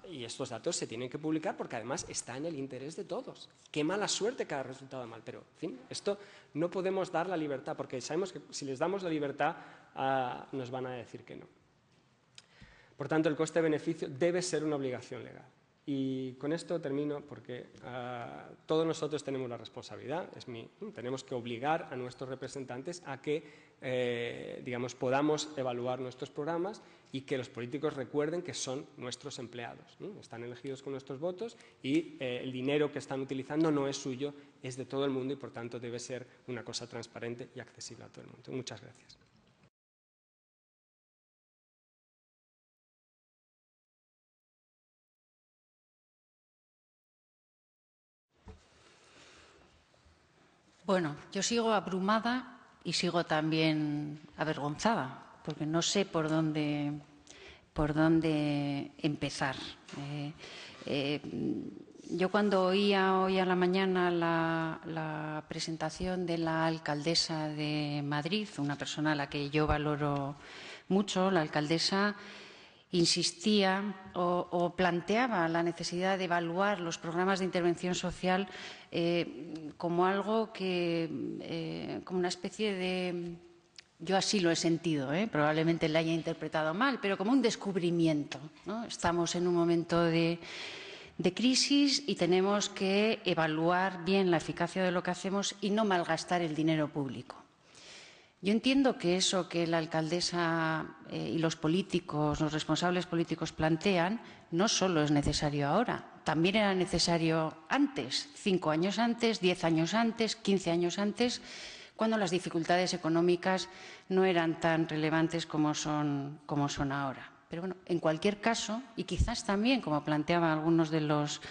y estos datos se tienen que publicar porque además está en el interés de todos. Qué mala suerte que haya resultado mal, pero en fin, esto no podemos dar la libertad porque sabemos que si les damos la libertad nos van a decir que no. Por tanto, el coste-beneficio debe ser una obligación legal. Y con esto termino porque todos nosotros tenemos la responsabilidad, tenemos que obligar a nuestros representantes a que digamos, podamos evaluar nuestros programas y que los políticos recuerden que son nuestros empleados, ¿no? Están elegidos con nuestros votos y el dinero que están utilizando no es suyo, es de todo el mundo y por tanto debe ser una cosa transparente y accesible a todo el mundo. Muchas gracias. Bueno, yo sigo abrumada y sigo también avergonzada, porque no sé por dónde empezar. Yo cuando oía hoy a la mañana la presentación de la alcaldesa de Madrid, una persona a la que yo valoro mucho, la alcaldesa insistía o planteaba la necesidad de evaluar los programas de intervención social como algo que, como una especie de, yo así lo he sentido, probablemente la haya interpretado mal, pero como un descubrimiento, ¿no? Estamos en un momento de crisis y tenemos que evaluar bien la eficacia de lo que hacemos y no malgastar el dinero público. Yo entiendo que eso que la alcaldesa y los políticos, los responsables políticos plantean, no solo es necesario ahora, también era necesario antes, 5 años antes, 10 años antes, 15 años antes, cuando las dificultades económicas no eran tan relevantes como son ahora. Pero bueno, en cualquier caso, y quizás también, como planteaban algunos de los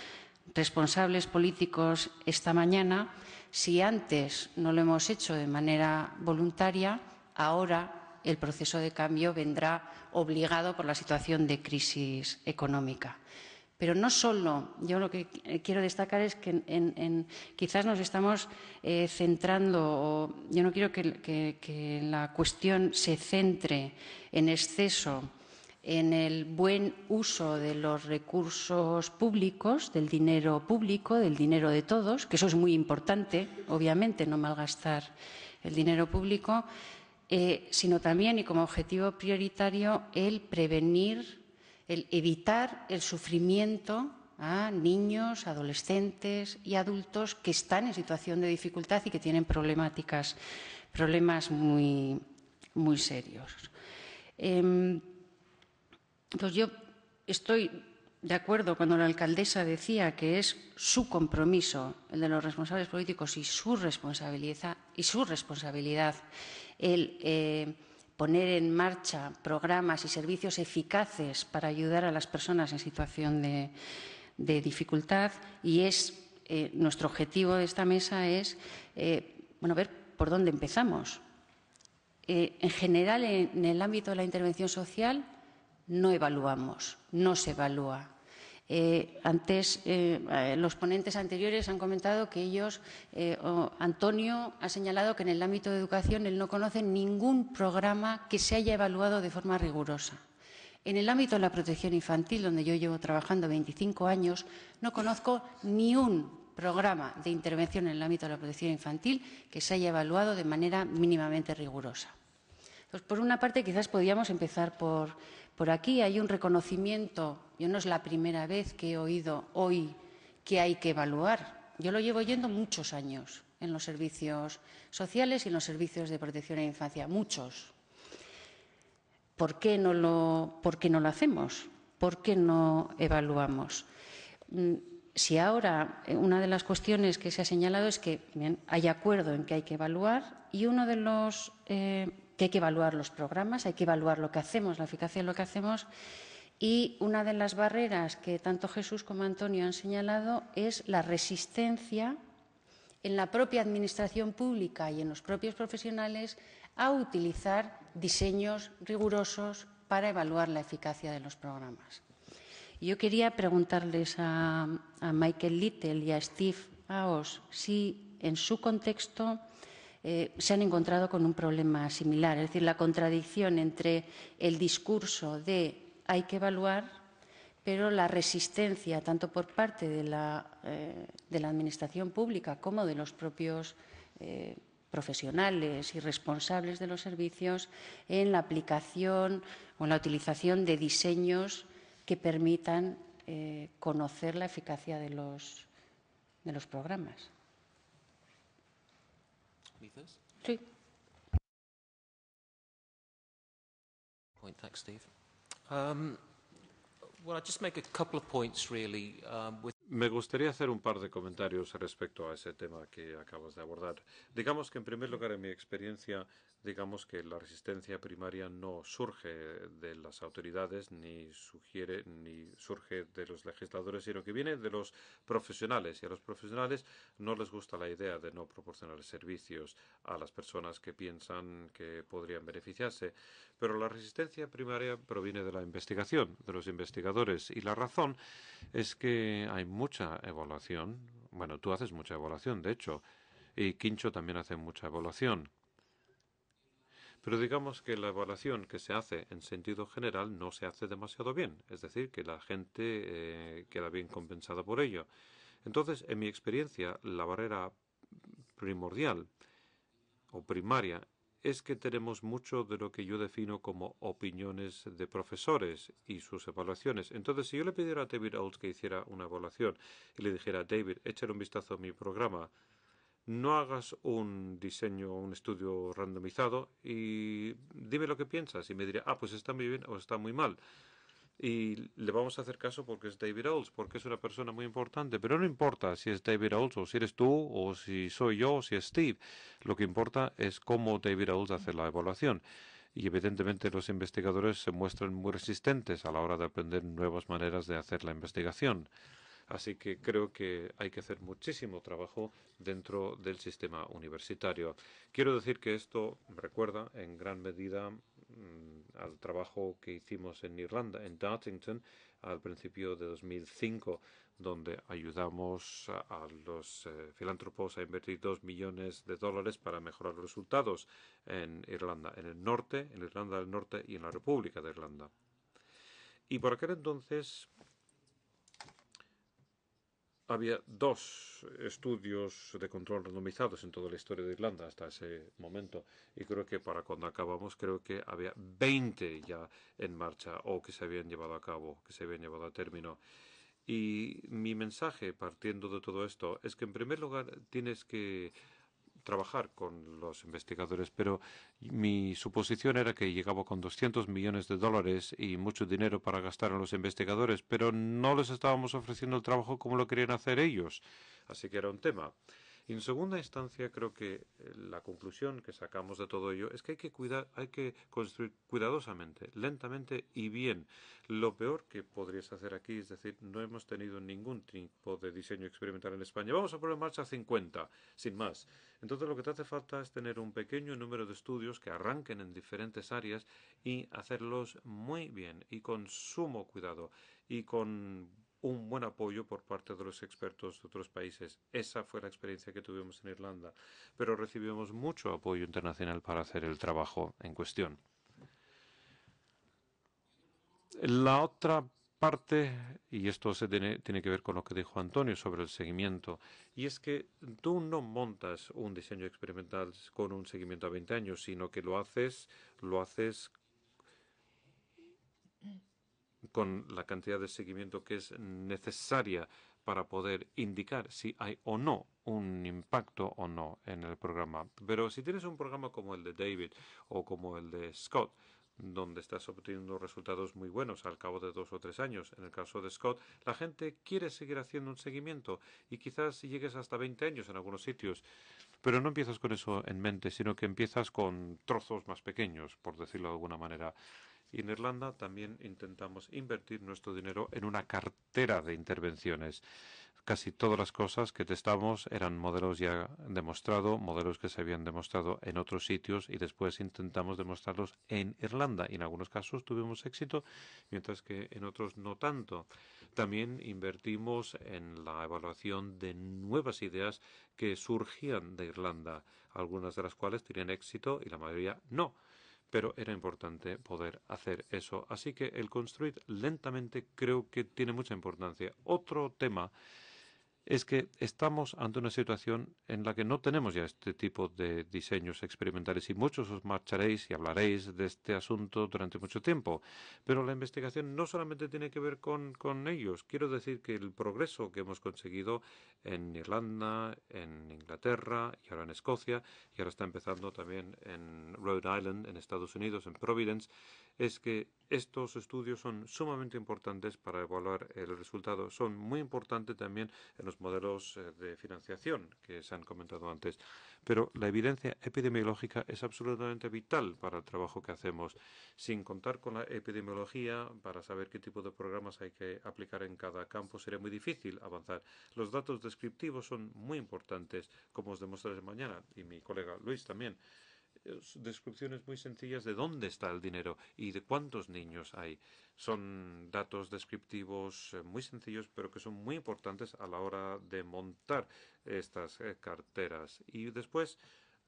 responsables políticos esta mañana, si antes no lo hemos hecho de manera voluntaria, ahora el proceso de cambio vendrá obligado por la situación de crisis económica. Pero no solo, yo lo que quiero destacar es que quizás nos estamos centrando, yo no quiero que la cuestión se centre en exceso en el buen uso de los recursos públicos, del dinero público, del dinero de todos, que eso es muy importante, obviamente, no malgastar el dinero público, sino también, y como objetivo prioritario, el prevenir, el evitar el sufrimiento a niños, adolescentes y adultos que están en situación de dificultad y que tienen problemas muy, muy serios. Pues yo estoy de acuerdo cuando la alcaldesa decía que es su compromiso, el de los responsables políticos y su responsabilidad el poner en marcha programas y servicios eficaces para ayudar a las personas en situación de dificultad, y es nuestro objetivo de esta mesa es ver por dónde empezamos. En general, en el ámbito de la intervención social no evaluamos, no se evalúa. Antes, los ponentes anteriores han comentado que Antonio ha señalado que en el ámbito de educación él no conoce ningún programa que se haya evaluado de forma rigurosa. En el ámbito de la protección infantil, donde yo llevo trabajando 25 años, no conozco ni un programa de intervención en el ámbito de la protección infantil que se haya evaluado de manera mínimamente rigurosa. Entonces, por una parte, quizás podríamos empezar por aquí. Hay un reconocimiento. Yo no es la primera vez que he oído hoy que hay que evaluar. Yo lo llevo oyendo muchos años en los servicios sociales y en los servicios de protección a la infancia, muchos. ¿Por qué no lo hacemos? ¿Por qué no evaluamos? Si ahora una de las cuestiones que se ha señalado es que hay acuerdo en que hay que evaluar, y uno de los que hay que evaluar los programas, hay que evaluar lo que hacemos, la eficacia de lo que hacemos, y una de las barreras que tanto Jesús como Antonio han señalado es la resistencia en la propia administración pública y en los propios profesionales a utilizar diseños rigurosos para evaluar la eficacia de los programas. Yo quería preguntarles a Michael Little y a Steve Aos si en su contexto se han encontrado con un problema similar, es decir, la contradicción entre el discurso de hay que evaluar, pero la resistencia tanto por parte de la Administración pública como de los propios profesionales y responsables de los servicios en la aplicación o en la utilización de diseños que permitan conocer la eficacia de los programas. Sí. Point, thanks, Steve. Well, I'll just make a couple of points, really. Me gustaría hacer un par de comentarios respecto a ese tema que acabas de abordar. Digamos que, en primer lugar, en mi experiencia, digamos que la resistencia primaria no surge de las autoridades ni surge de los legisladores, sino que viene de los profesionales. Y a los profesionales no les gusta la idea de no proporcionar servicios a las personas que piensan que podrían beneficiarse. Pero la resistencia primaria proviene de la investigación, de los investigadores. Y la razón es que hay mucha evaluación. Bueno, tú haces mucha evaluación, de hecho, y Quincho también hace mucha evaluación. Pero digamos que la evaluación que se hace en sentido general no se hace demasiado bien. Es decir, que la gente queda bien compensada por ello. Entonces, en mi experiencia, la barrera primordial o primaria es que tenemos mucho de lo que yo defino como opiniones de profesores y sus evaluaciones. Entonces, si yo le pidiera a David Olds que hiciera una evaluación y le dijera, David, échale un vistazo a mi programa, no hagas un diseño, un estudio randomizado y dime lo que piensas. Y me dirá, pues está muy bien o está muy mal. Y le vamos a hacer caso porque es David Olds, porque es una persona muy importante. Pero no importa si es David Olds o si eres tú o si soy yo o si es Steve. Lo que importa es cómo David Olds hace la evaluación. Y evidentemente los investigadores se muestran muy resistentes a la hora de aprender nuevas maneras de hacer la investigación. Así que creo que hay que hacer muchísimo trabajo dentro del sistema universitario. Quiero decir que esto me recuerda en gran medida al trabajo que hicimos en Irlanda, en Dartington, al principio de 2005, donde ayudamos a los filántropos a invertir $2 millones para mejorar los resultados en Irlanda, en el norte, en Irlanda del Norte y en la República de Irlanda. Y por aquel entonces había 2 estudios de control randomizados en toda la historia de Irlanda hasta ese momento. Y creo que para cuando acabamos, creo que había 20 ya en marcha o que se habían llevado a cabo, que se habían llevado a término. Y mi mensaje, partiendo de todo esto, es que en primer lugar tienes que trabajar con los investigadores, pero mi suposición era que llegaba con $200 millones y mucho dinero para gastar en los investigadores, pero no les estábamos ofreciendo el trabajo como lo querían hacer ellos. Así que era un tema. Y en segunda instancia, creo que la conclusión que sacamos de todo ello es que hay que construir cuidadosamente, lentamente y bien. Lo peor que podrías hacer aquí es decir, no hemos tenido ningún tipo de diseño experimental en España. Vamos a poner en marcha 50, sin más. Entonces lo que te hace falta es tener un pequeño número de estudios que arranquen en diferentes áreas y hacerlos muy bien y con sumo cuidado y con un buen apoyo por parte de los expertos de otros países. Esa fue la experiencia que tuvimos en Irlanda, pero recibimos mucho apoyo internacional para hacer el trabajo en cuestión. La otra parte, y esto tiene que ver con lo que dijo Antonio sobre el seguimiento, y es que tú no montas un diseño experimental con un seguimiento a 20 años, sino que lo haces con la cantidad de seguimiento que es necesaria para poder indicar si hay o no un impacto o no en el programa. Pero si tienes un programa como el de David o como el de Scott, donde estás obteniendo resultados muy buenos al cabo de 2 o 3 años. En el caso de Scott, la gente quiere seguir haciendo un seguimiento y quizás llegues hasta 20 años en algunos sitios. Pero no empiezas con eso en mente, sino que empiezas con trozos más pequeños, por decirlo de alguna manera. Y en Irlanda también intentamos invertir nuestro dinero en una cartera de intervenciones. Casi todas las cosas que testamos eran modelos ya demostrados, modelos que se habían demostrado en otros sitios y después intentamos demostrarlos en Irlanda. Y en algunos casos tuvimos éxito, mientras que en otros no tanto. También invertimos en la evaluación de nuevas ideas que surgían de Irlanda, algunas de las cuales tenían éxito y la mayoría no. Pero era importante poder hacer eso. Así que el construir lentamente creo que tiene mucha importancia. Otro tema es que estamos ante una situación en la que no tenemos ya este tipo de diseños experimentales y muchos os marcharéis y hablaréis de este asunto durante mucho tiempo. Pero la investigación no solamente tiene que ver con ellos. Quiero decir que el progreso que hemos conseguido en Irlanda, en Inglaterra y ahora en Escocia, y ahora está empezando también en Rhode Island, en Estados Unidos, en Providence, es que estos estudios son sumamente importantes para evaluar el resultado. Son muy importantes también en los modelos de financiación que se han comentado antes. Pero la evidencia epidemiológica es absolutamente vital para el trabajo que hacemos. Sin contar con la epidemiología, para saber qué tipo de programas hay que aplicar en cada campo, sería muy difícil avanzar. Los datos descriptivos son muy importantes, como os demostraré mañana, y mi colega Luis también. Descripciones muy sencillas de dónde está el dinero y de cuántos niños hay. Son datos descriptivos muy sencillos, pero que son muy importantes a la hora de montar estas carteras. Y después,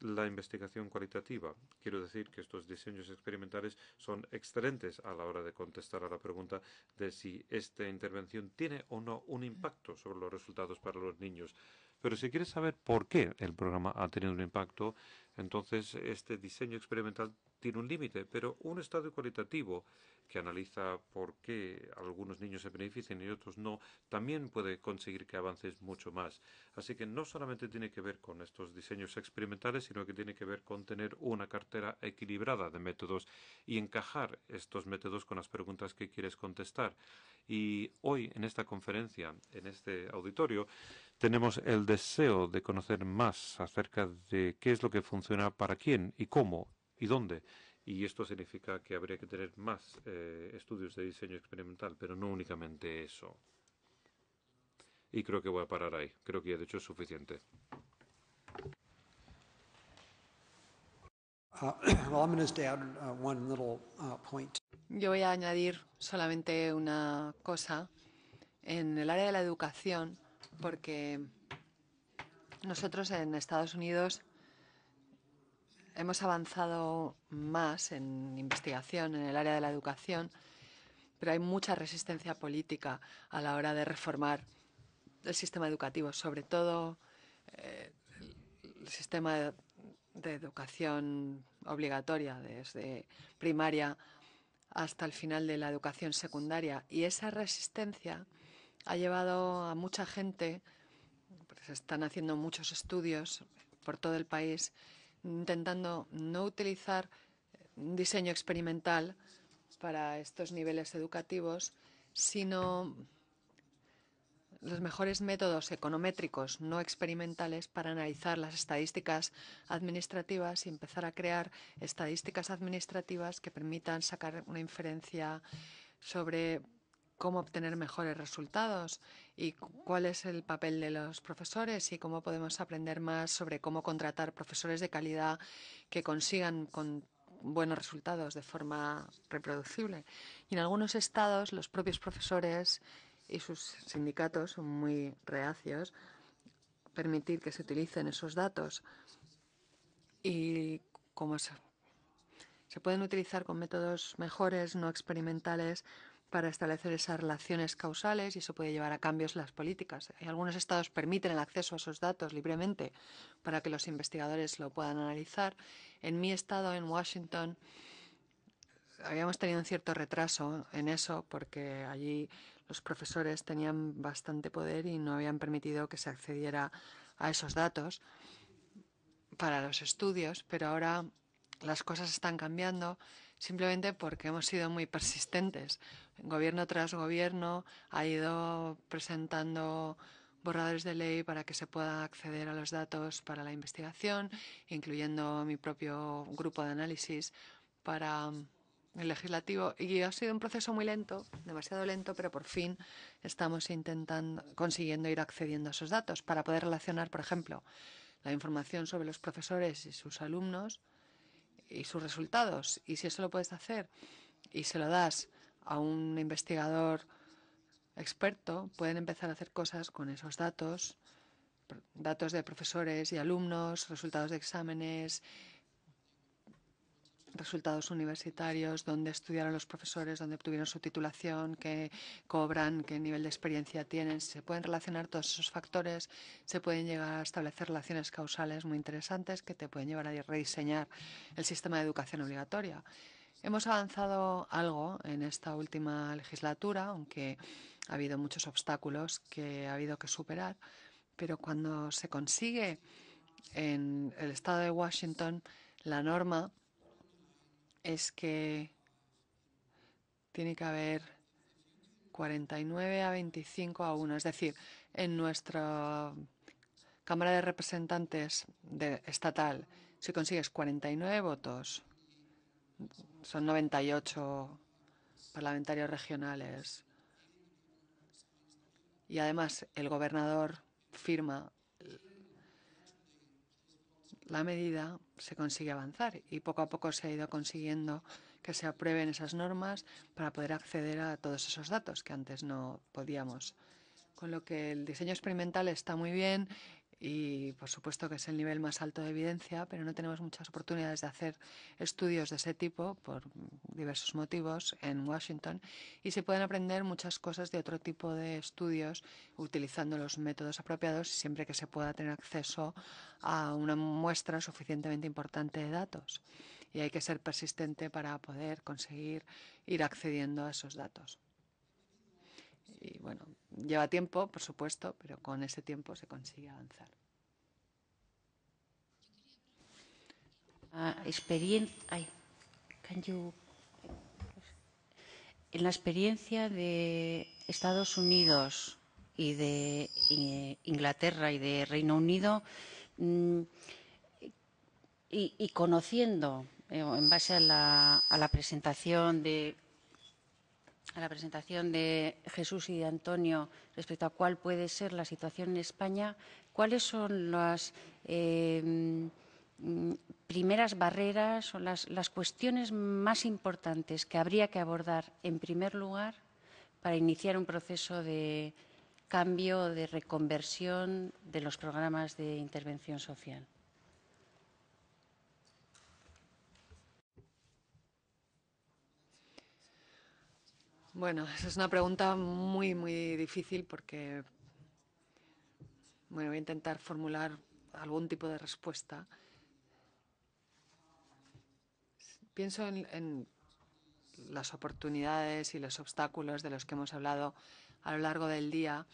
la investigación cualitativa. Quiero decir que estos diseños experimentales son excelentes a la hora de contestar a la pregunta de si esta intervención tiene o no un impacto sobre los resultados para los niños. Pero si quieres saber por qué el programa ha tenido un impacto, entonces este diseño experimental tiene un límite, pero un estudio cualitativo que analiza por qué algunos niños se benefician y otros no, también puede conseguir que avances mucho más. Así que no solamente tiene que ver con estos diseños experimentales, sino que tiene que ver con tener una cartera equilibrada de métodos y encajar estos métodos con las preguntas que quieres contestar. Y hoy, en esta conferencia, en este auditorio, tenemos el deseo de conocer más acerca de qué es lo que funciona para quién y cómo y dónde. Y esto significa que habría que tener más estudios de diseño experimental, pero no únicamente eso. y creo que voy a parar ahí. Creo que ya de hecho es suficiente. Yo voy a añadir solamente una cosa en el área de la educación, porque nosotros en Estados Unidos hemos avanzado más en investigación en el área de la educación, pero hay mucha resistencia política a la hora de reformar el sistema educativo, sobre todo el sistema de educación obligatoria desde primaria hasta el final de la educación secundaria. Y esa resistencia ha llevado a mucha gente, pues se están haciendo muchos estudios por todo el país, intentando no utilizar un diseño experimental para estos niveles educativos, sino los mejores métodos econométricos no experimentales para analizar las estadísticas administrativas y empezar a crear estadísticas administrativas que permitan sacar una inferencia sobre cómo obtener mejores resultados y cuál es el papel de los profesores y cómo podemos aprender más sobre cómo contratar profesores de calidad que consigan con buenos resultados de forma reproducible. Y en algunos estados los propios profesores y sus sindicatos son muy reacios a permitir que se utilicen esos datos. Y como se pueden utilizar con métodos mejores, no experimentales, para establecer esas relaciones causales, y eso puede llevar a cambios en las políticas. Algunos estados permiten el acceso a esos datos libremente para que los investigadores lo puedan analizar. En mi estado, en Washington, habíamos tenido un cierto retraso en eso porque allí los profesores tenían bastante poder y no habían permitido que se accediera a esos datos para los estudios, pero ahora las cosas están cambiando simplemente porque hemos sido muy persistentes. Gobierno tras gobierno ha ido presentando borradores de ley para que se pueda acceder a los datos para la investigación, incluyendo mi propio grupo de análisis para el legislativo, y ha sido un proceso muy lento, demasiado lento, pero por fin estamos consiguiendo ir accediendo a esos datos para poder relacionar, por ejemplo, la información sobre los profesores y sus alumnos y sus resultados. Y si eso lo puedes hacer y se lo das a un investigador experto, pueden empezar a hacer cosas con esos datos, datos de profesores y alumnos, resultados de exámenes, resultados universitarios, dónde estudiaron los profesores, dónde obtuvieron su titulación, qué cobran, qué nivel de experiencia tienen. Se pueden relacionar todos esos factores, se pueden llegar a establecer relaciones causales muy interesantes que te pueden llevar a rediseñar el sistema de educación obligatoria. Hemos avanzado algo en esta última legislatura, aunque ha habido muchos obstáculos que ha habido que superar, pero cuando se consigue en el estado de Washington la norma es que tiene que haber 49 a 25 a 1. Es decir, en nuestra Cámara de Representantes estatal, si consigues 49 votos, son 98 parlamentarios regionales, y además el gobernador firma la medida, se consigue avanzar, y poco a poco se ha ido consiguiendo que se aprueben esas normas para poder acceder a todos esos datos que antes no podíamos. Con lo que el diseño experimental está muy bien y por supuesto que es el nivel más alto de evidencia, pero no tenemos muchas oportunidades de hacer estudios de ese tipo por diversos motivos en Washington, y se pueden aprender muchas cosas de otro tipo de estudios utilizando los métodos apropiados, siempre que se pueda tener acceso a una muestra suficientemente importante de datos. Y hay que ser persistente para poder conseguir ir accediendo a esos datos. Y bueno, lleva tiempo, por supuesto, pero con ese tiempo se consigue avanzar. En la experiencia de Estados Unidos y de Inglaterra y de Reino Unido, y conociendo, en base a la presentación de a la presentación de Jesús y de Antonio respecto a cuál puede ser la situación en España, ¿cuáles son las primeras barreras o las cuestiones más importantes que habría que abordar en primer lugar para iniciar un proceso de cambio, de reconversión de los programas de intervención social? Bueno, esa es una pregunta muy, muy difícil porque, bueno, voy a intentar formular algún tipo de respuesta. Pienso en las oportunidades y los obstáculos de los que hemos hablado a lo largo del día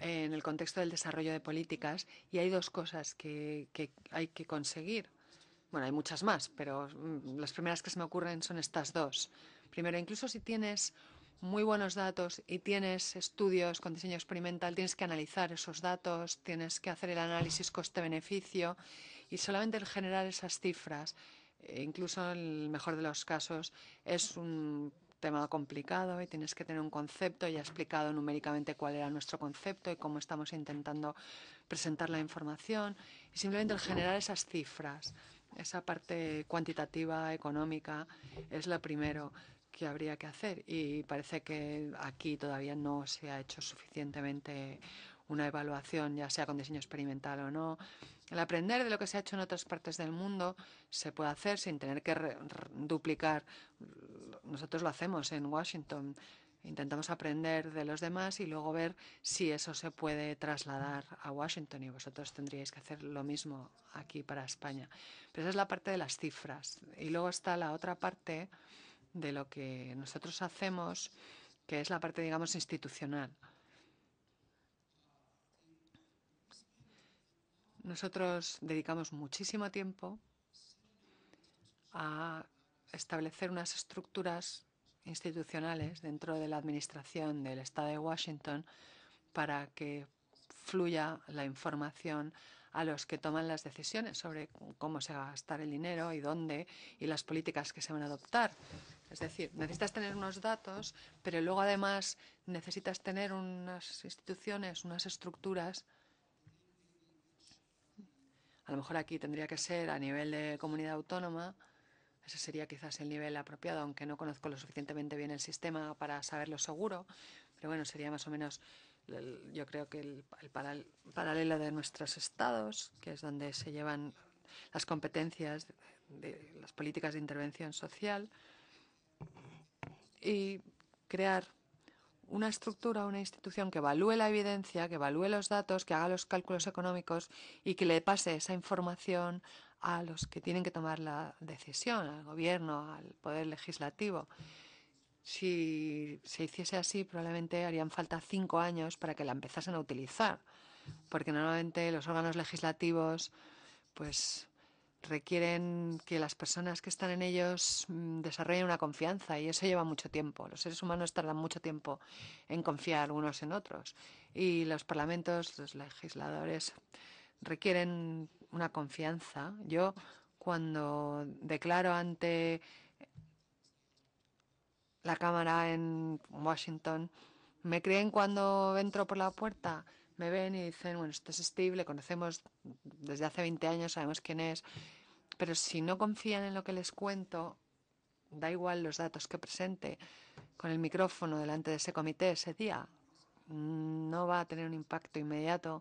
en el contexto del desarrollo de políticas, y hay dos cosas que hay que conseguir. Bueno, hay muchas más, pero las primeras que se me ocurren son estas dos. Primero, incluso si tienes muy buenos datos y tienes estudios con diseño experimental, tienes que analizar esos datos, tienes que hacer el análisis coste-beneficio, y solamente el generar esas cifras, incluso en el mejor de los casos, es un tema complicado y tienes que tener un concepto. Ya he explicado numéricamente cuál era nuestro concepto y cómo estamos intentando presentar la información, y simplemente el generar esas cifras, esa parte cuantitativa, económica, es lo primero que habría que hacer, y parece que aquí todavía no se ha hecho suficientemente una evaluación, ya sea con diseño experimental o no. El aprender de lo que se ha hecho en otras partes del mundo se puede hacer sin tener que duplicar. Nosotros lo hacemos en Washington. Intentamos aprender de los demás y luego ver si eso se puede trasladar a Washington, y vosotros tendríais que hacer lo mismo aquí para España. Pero esa es la parte de las cifras. Y luego está la otra parte de lo que nosotros hacemos, que es la parte, digamos, institucional. Nosotros dedicamos muchísimo tiempo a establecer unas estructuras institucionales dentro de la administración del Estado de Washington para que fluya la información a los que toman las decisiones sobre cómo se va a gastar el dinero y dónde, y las políticas que se van a adoptar. Es decir, necesitas tener unos datos, pero luego además necesitas tener unas instituciones, unas estructuras. A lo mejor aquí tendría que ser a nivel de comunidad autónoma. Ese sería quizás el nivel apropiado, aunque no conozco lo suficientemente bien el sistema para saberlo seguro. Pero bueno, sería más o menos, yo creo que el paralelo de nuestros estados, que es donde se llevan las competencias de las políticas de intervención social, y crear una estructura, una institución que evalúe la evidencia, que evalúe los datos, que haga los cálculos económicos y que le pase esa información a los que tienen que tomar la decisión, al gobierno, al poder legislativo. Si se hiciese así, probablemente harían falta 5 años para que la empezasen a utilizar, porque normalmente los órganos legislativos pues requieren que las personas que están en ellos desarrollen una confianza, y eso lleva mucho tiempo. Los seres humanos tardan mucho tiempo en confiar unos en otros, y los parlamentos, los legisladores, requieren una confianza. Yo, cuando declaro ante la Cámara en Washington, me creen cuando entro por la puerta. Me ven y dicen, bueno, este es Steve, le conocemos desde hace 20 años, sabemos quién es. Pero si no confían en lo que les cuento, da igual los datos que presente con el micrófono delante de ese comité ese día, no va a tener un impacto inmediato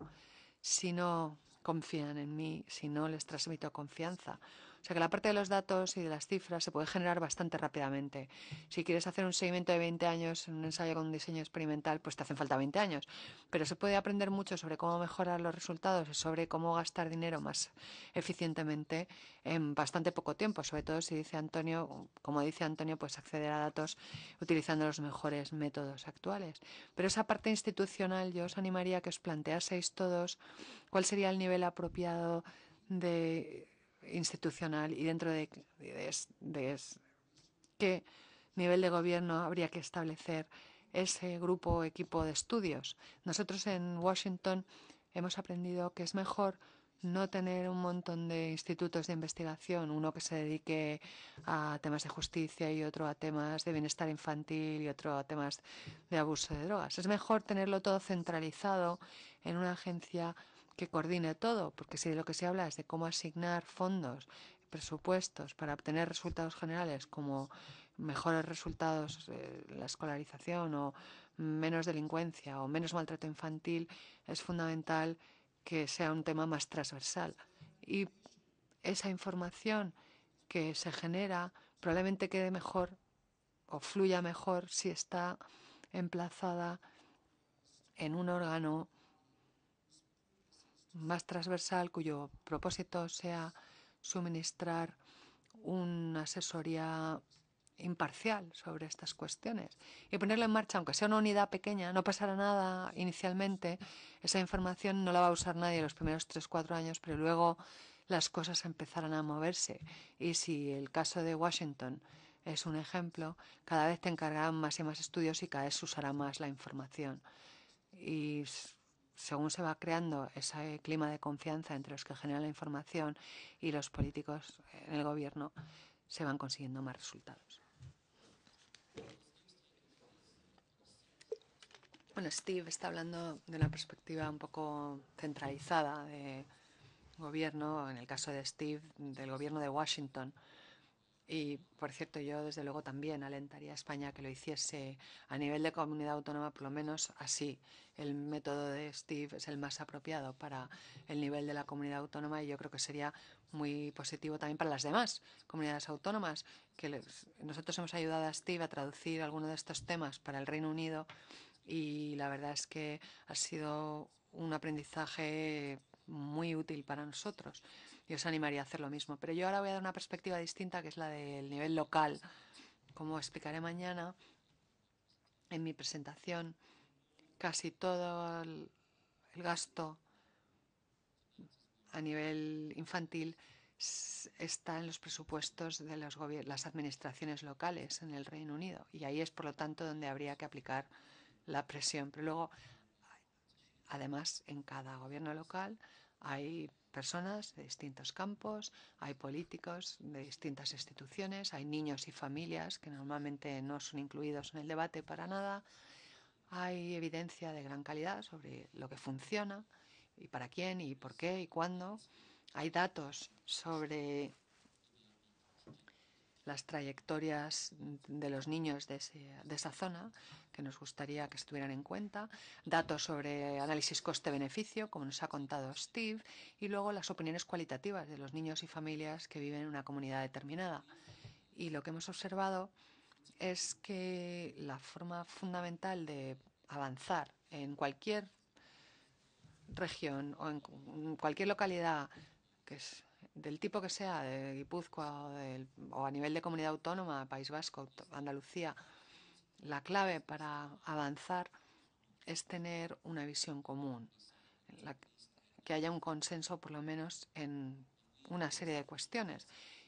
si no confían en mí, si no les transmito confianza. O sea que la parte de los datos y de las cifras se puede generar bastante rápidamente. Si quieres hacer un seguimiento de 20 años en un ensayo con un diseño experimental, pues te hacen falta 20 años. Pero se puede aprender mucho sobre cómo mejorar los resultados y sobre cómo gastar dinero más eficientemente en bastante poco tiempo. Sobre todo si dice Antonio, como dice Antonio, pues acceder a datos utilizando los mejores métodos actuales. Pero esa parte institucional, yo os animaría a que os planteaseis todos cuál sería el nivel apropiado de institucional, y dentro de qué nivel de gobierno habría que establecer ese grupo o equipo de estudios. Nosotros en Washington hemos aprendido que es mejor no tener un montón de institutos de investigación, uno que se dedique a temas de justicia y otro a temas de bienestar infantil y otro a temas de abuso de drogas. Es mejor tenerlo todo centralizado en una agencia que coordine todo, porque si de lo que se habla es de cómo asignar fondos, presupuestos para obtener resultados generales como mejores resultados en la escolarización o menos delincuencia o menos maltrato infantil, es fundamental que sea un tema más transversal. Y esa información que se genera probablemente quede mejor o fluya mejor si está emplazada en un órgano más transversal cuyo propósito sea suministrar una asesoría imparcial sobre estas cuestiones y ponerla en marcha, aunque sea una unidad pequeña, no pasará nada inicialmente, esa información no la va a usar nadie los primeros 3-4 años, pero luego las cosas empezarán a moverse. Y si el caso de Washington es un ejemplo, cada vez te encargarán más y más estudios y cada vez se usará más la información. Y según se va creando ese clima de confianza entre los que generan la información y los políticos en el gobierno, se van consiguiendo más resultados. Bueno, Steve está hablando de una perspectiva un poco centralizada de gobierno, en el caso de Steve, del gobierno de Washington. Y, por cierto, yo desde luego también alentaría a España que lo hiciese a nivel de comunidad autónoma, por lo menos así. El método de Steve es el más apropiado para el nivel de la comunidad autónoma y yo creo que sería muy positivo también para las demás comunidades autónomas. Nosotros hemos ayudado a Steve a traducir algunos de estos temas para el Reino Unido y la verdad es que ha sido un aprendizaje muy útil para nosotros. Yo os animaría a hacer lo mismo. Pero yo ahora voy a dar una perspectiva distinta, que es la del nivel local. Como explicaré mañana en mi presentación, casi todo el gasto a nivel infantil está en los presupuestos de las administraciones locales en el Reino Unido. Y ahí es, por lo tanto, donde habría que aplicar la presión. Pero luego, además, en cada gobierno local hay personas de distintos campos, hay políticos de distintas instituciones, hay niños y familias que normalmente no son incluidos en el debate para nada, hay evidencia de gran calidad sobre lo que funciona y para quién y por qué y cuándo, hay datos sobre las trayectorias de los niños de esa zona que nos gustaría que estuvieran en cuenta, datos sobre análisis coste-beneficio, como nos ha contado Steve, y luego las opiniones cualitativas de los niños y familias que viven en una comunidad determinada. Y lo que hemos observado es que la forma fundamental de avanzar en cualquier región o en cualquier localidad que es del tipo que sea, de Guipúzcoa o a nivel de comunidad autónoma, País Vasco, Andalucía, la clave para avanzar es tener una visión común, que haya un consenso por lo menos en una serie de cuestiones.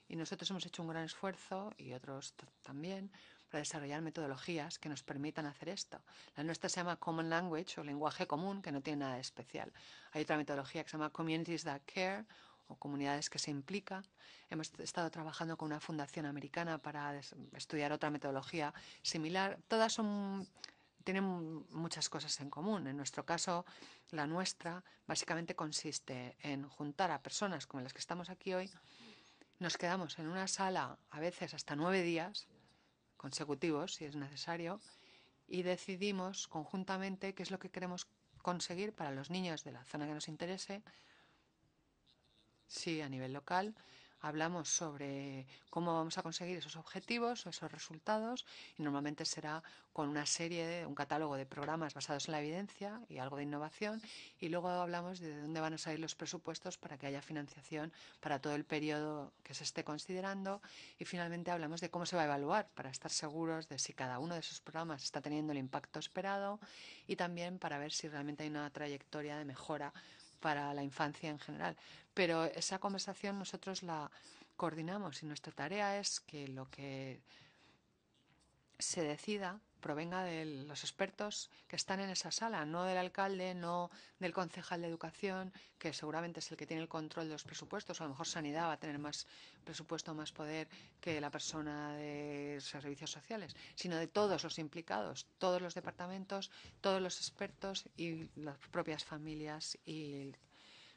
Y nosotros hemos hecho un gran esfuerzo, y otros también, para desarrollar metodologías que nos permitan hacer esto. La nuestra se llama Common Language o lenguaje común, que no tiene nada de especial. Hay otra metodología que se llama Communities That Care, o comunidades que se implican. Hemos estado trabajando con una fundación americana para estudiar otra metodología similar. Todas tienen muchas cosas en común. En nuestro caso, la nuestra básicamente consiste en juntar a personas como las que estamos aquí hoy. Nos quedamos en una sala a veces hasta 9 días consecutivos, si es necesario, y decidimos conjuntamente qué es lo que queremos conseguir para los niños de la zona que nos interese. Sí, a nivel local hablamos sobre cómo vamos a conseguir esos objetivos o esos resultados y normalmente será con un catálogo de programas basados en la evidencia y algo de innovación y luego hablamos de dónde van a salir los presupuestos para que haya financiación para todo el periodo que se esté considerando y finalmente hablamos de cómo se va a evaluar para estar seguros de si cada uno de esos programas está teniendo el impacto esperado y también para ver si realmente hay una trayectoria de mejora para la infancia en general. Pero esa conversación nosotros la coordinamos y nuestra tarea es que lo que se decida provenga de los expertos que están en esa sala, no del alcalde, no del concejal de educación, que seguramente es el que tiene el control de los presupuestos, o a lo mejor Sanidad va a tener más presupuesto, más poder que la persona de servicios sociales, sino de todos los implicados, todos los departamentos, todos los expertos y las propias familias. Y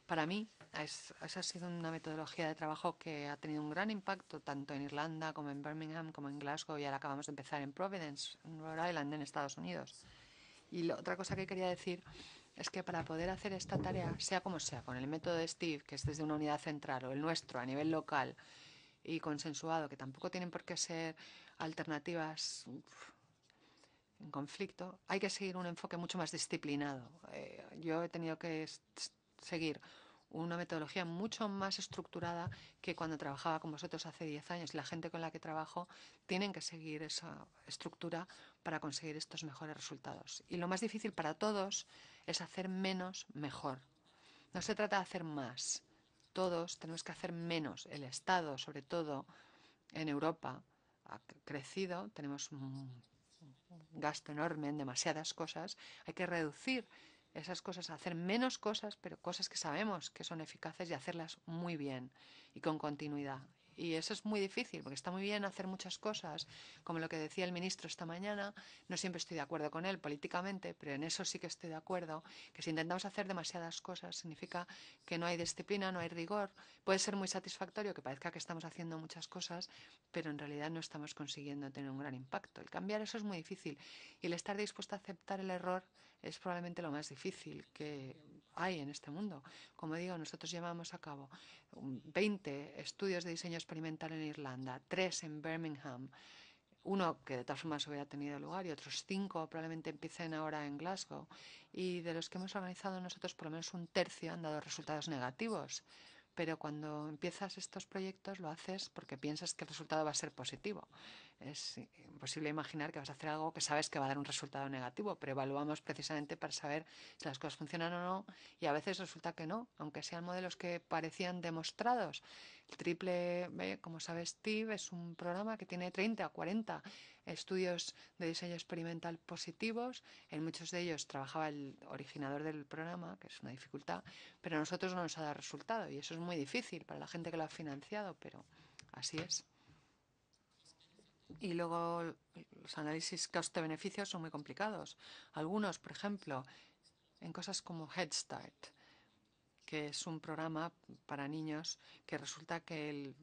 para mí, esa ha sido una metodología de trabajo que ha tenido un gran impacto tanto en Irlanda como en Birmingham, como en Glasgow, y ahora acabamos de empezar en Providence, en Rhode Island, en Estados Unidos. Y otra cosa que quería decir es que para poder hacer esta tarea, sea como sea, con el método de Steve, que es desde una unidad central, o el nuestro a nivel local y consensuado, que tampoco tienen por qué ser alternativas en conflicto, hay que seguir un enfoque mucho más disciplinado. Yo he tenido que seguir una metodología mucho más estructurada que cuando trabajaba con vosotros hace 10 años. La gente con la que trabajo tienen que seguir esa estructura para conseguir estos mejores resultados. Y lo más difícil para todos es hacer menos mejor. No se trata de hacer más. Todos tenemos que hacer menos. El Estado, sobre todo en Europa, ha crecido. Tenemos un gasto enorme en demasiadas cosas. Hay que reducir esas cosas, hacer menos cosas, pero cosas que sabemos que son eficaces y hacerlas muy bien y con continuidad. Y eso es muy difícil, porque está muy bien hacer muchas cosas, como lo que decía el ministro esta mañana. No siempre estoy de acuerdo con él políticamente, pero en eso sí que estoy de acuerdo, que si intentamos hacer demasiadas cosas significa que no hay disciplina, no hay rigor. Puede ser muy satisfactorio que parezca que estamos haciendo muchas cosas, pero en realidad no estamos consiguiendo tener un gran impacto. El cambiar eso es muy difícil, y el estar dispuesto a aceptar el error es probablemente lo más difícil que hay en este mundo. Como digo, nosotros llevamos a cabo 20 estudios de diseño experimental en Irlanda, 3 en Birmingham, uno que de todas formas hubiera tenido lugar y otros 5 probablemente empiecen ahora en Glasgow. Y de los que hemos organizado nosotros, por lo menos un tercio han dado resultados negativos. Pero cuando empiezas estos proyectos lo haces porque piensas que el resultado va a ser positivo. Es imposible imaginar que vas a hacer algo que sabes que va a dar un resultado negativo, pero evaluamos precisamente para saber si las cosas funcionan o no, y a veces resulta que no, aunque sean modelos que parecían demostrados. El Triple B, como sabe Steve, es un programa que tiene 30 o 40 estudios de diseño experimental positivos. En muchos de ellos trabajaba el originador del programa, que es una dificultad, pero a nosotros no nos ha dado resultado, y eso es muy difícil para la gente que lo ha financiado, pero así es. Y luego los análisis coste-beneficio son muy complicados. Algunos, por ejemplo, en cosas como Head Start, que es un programa para niños que resulta que el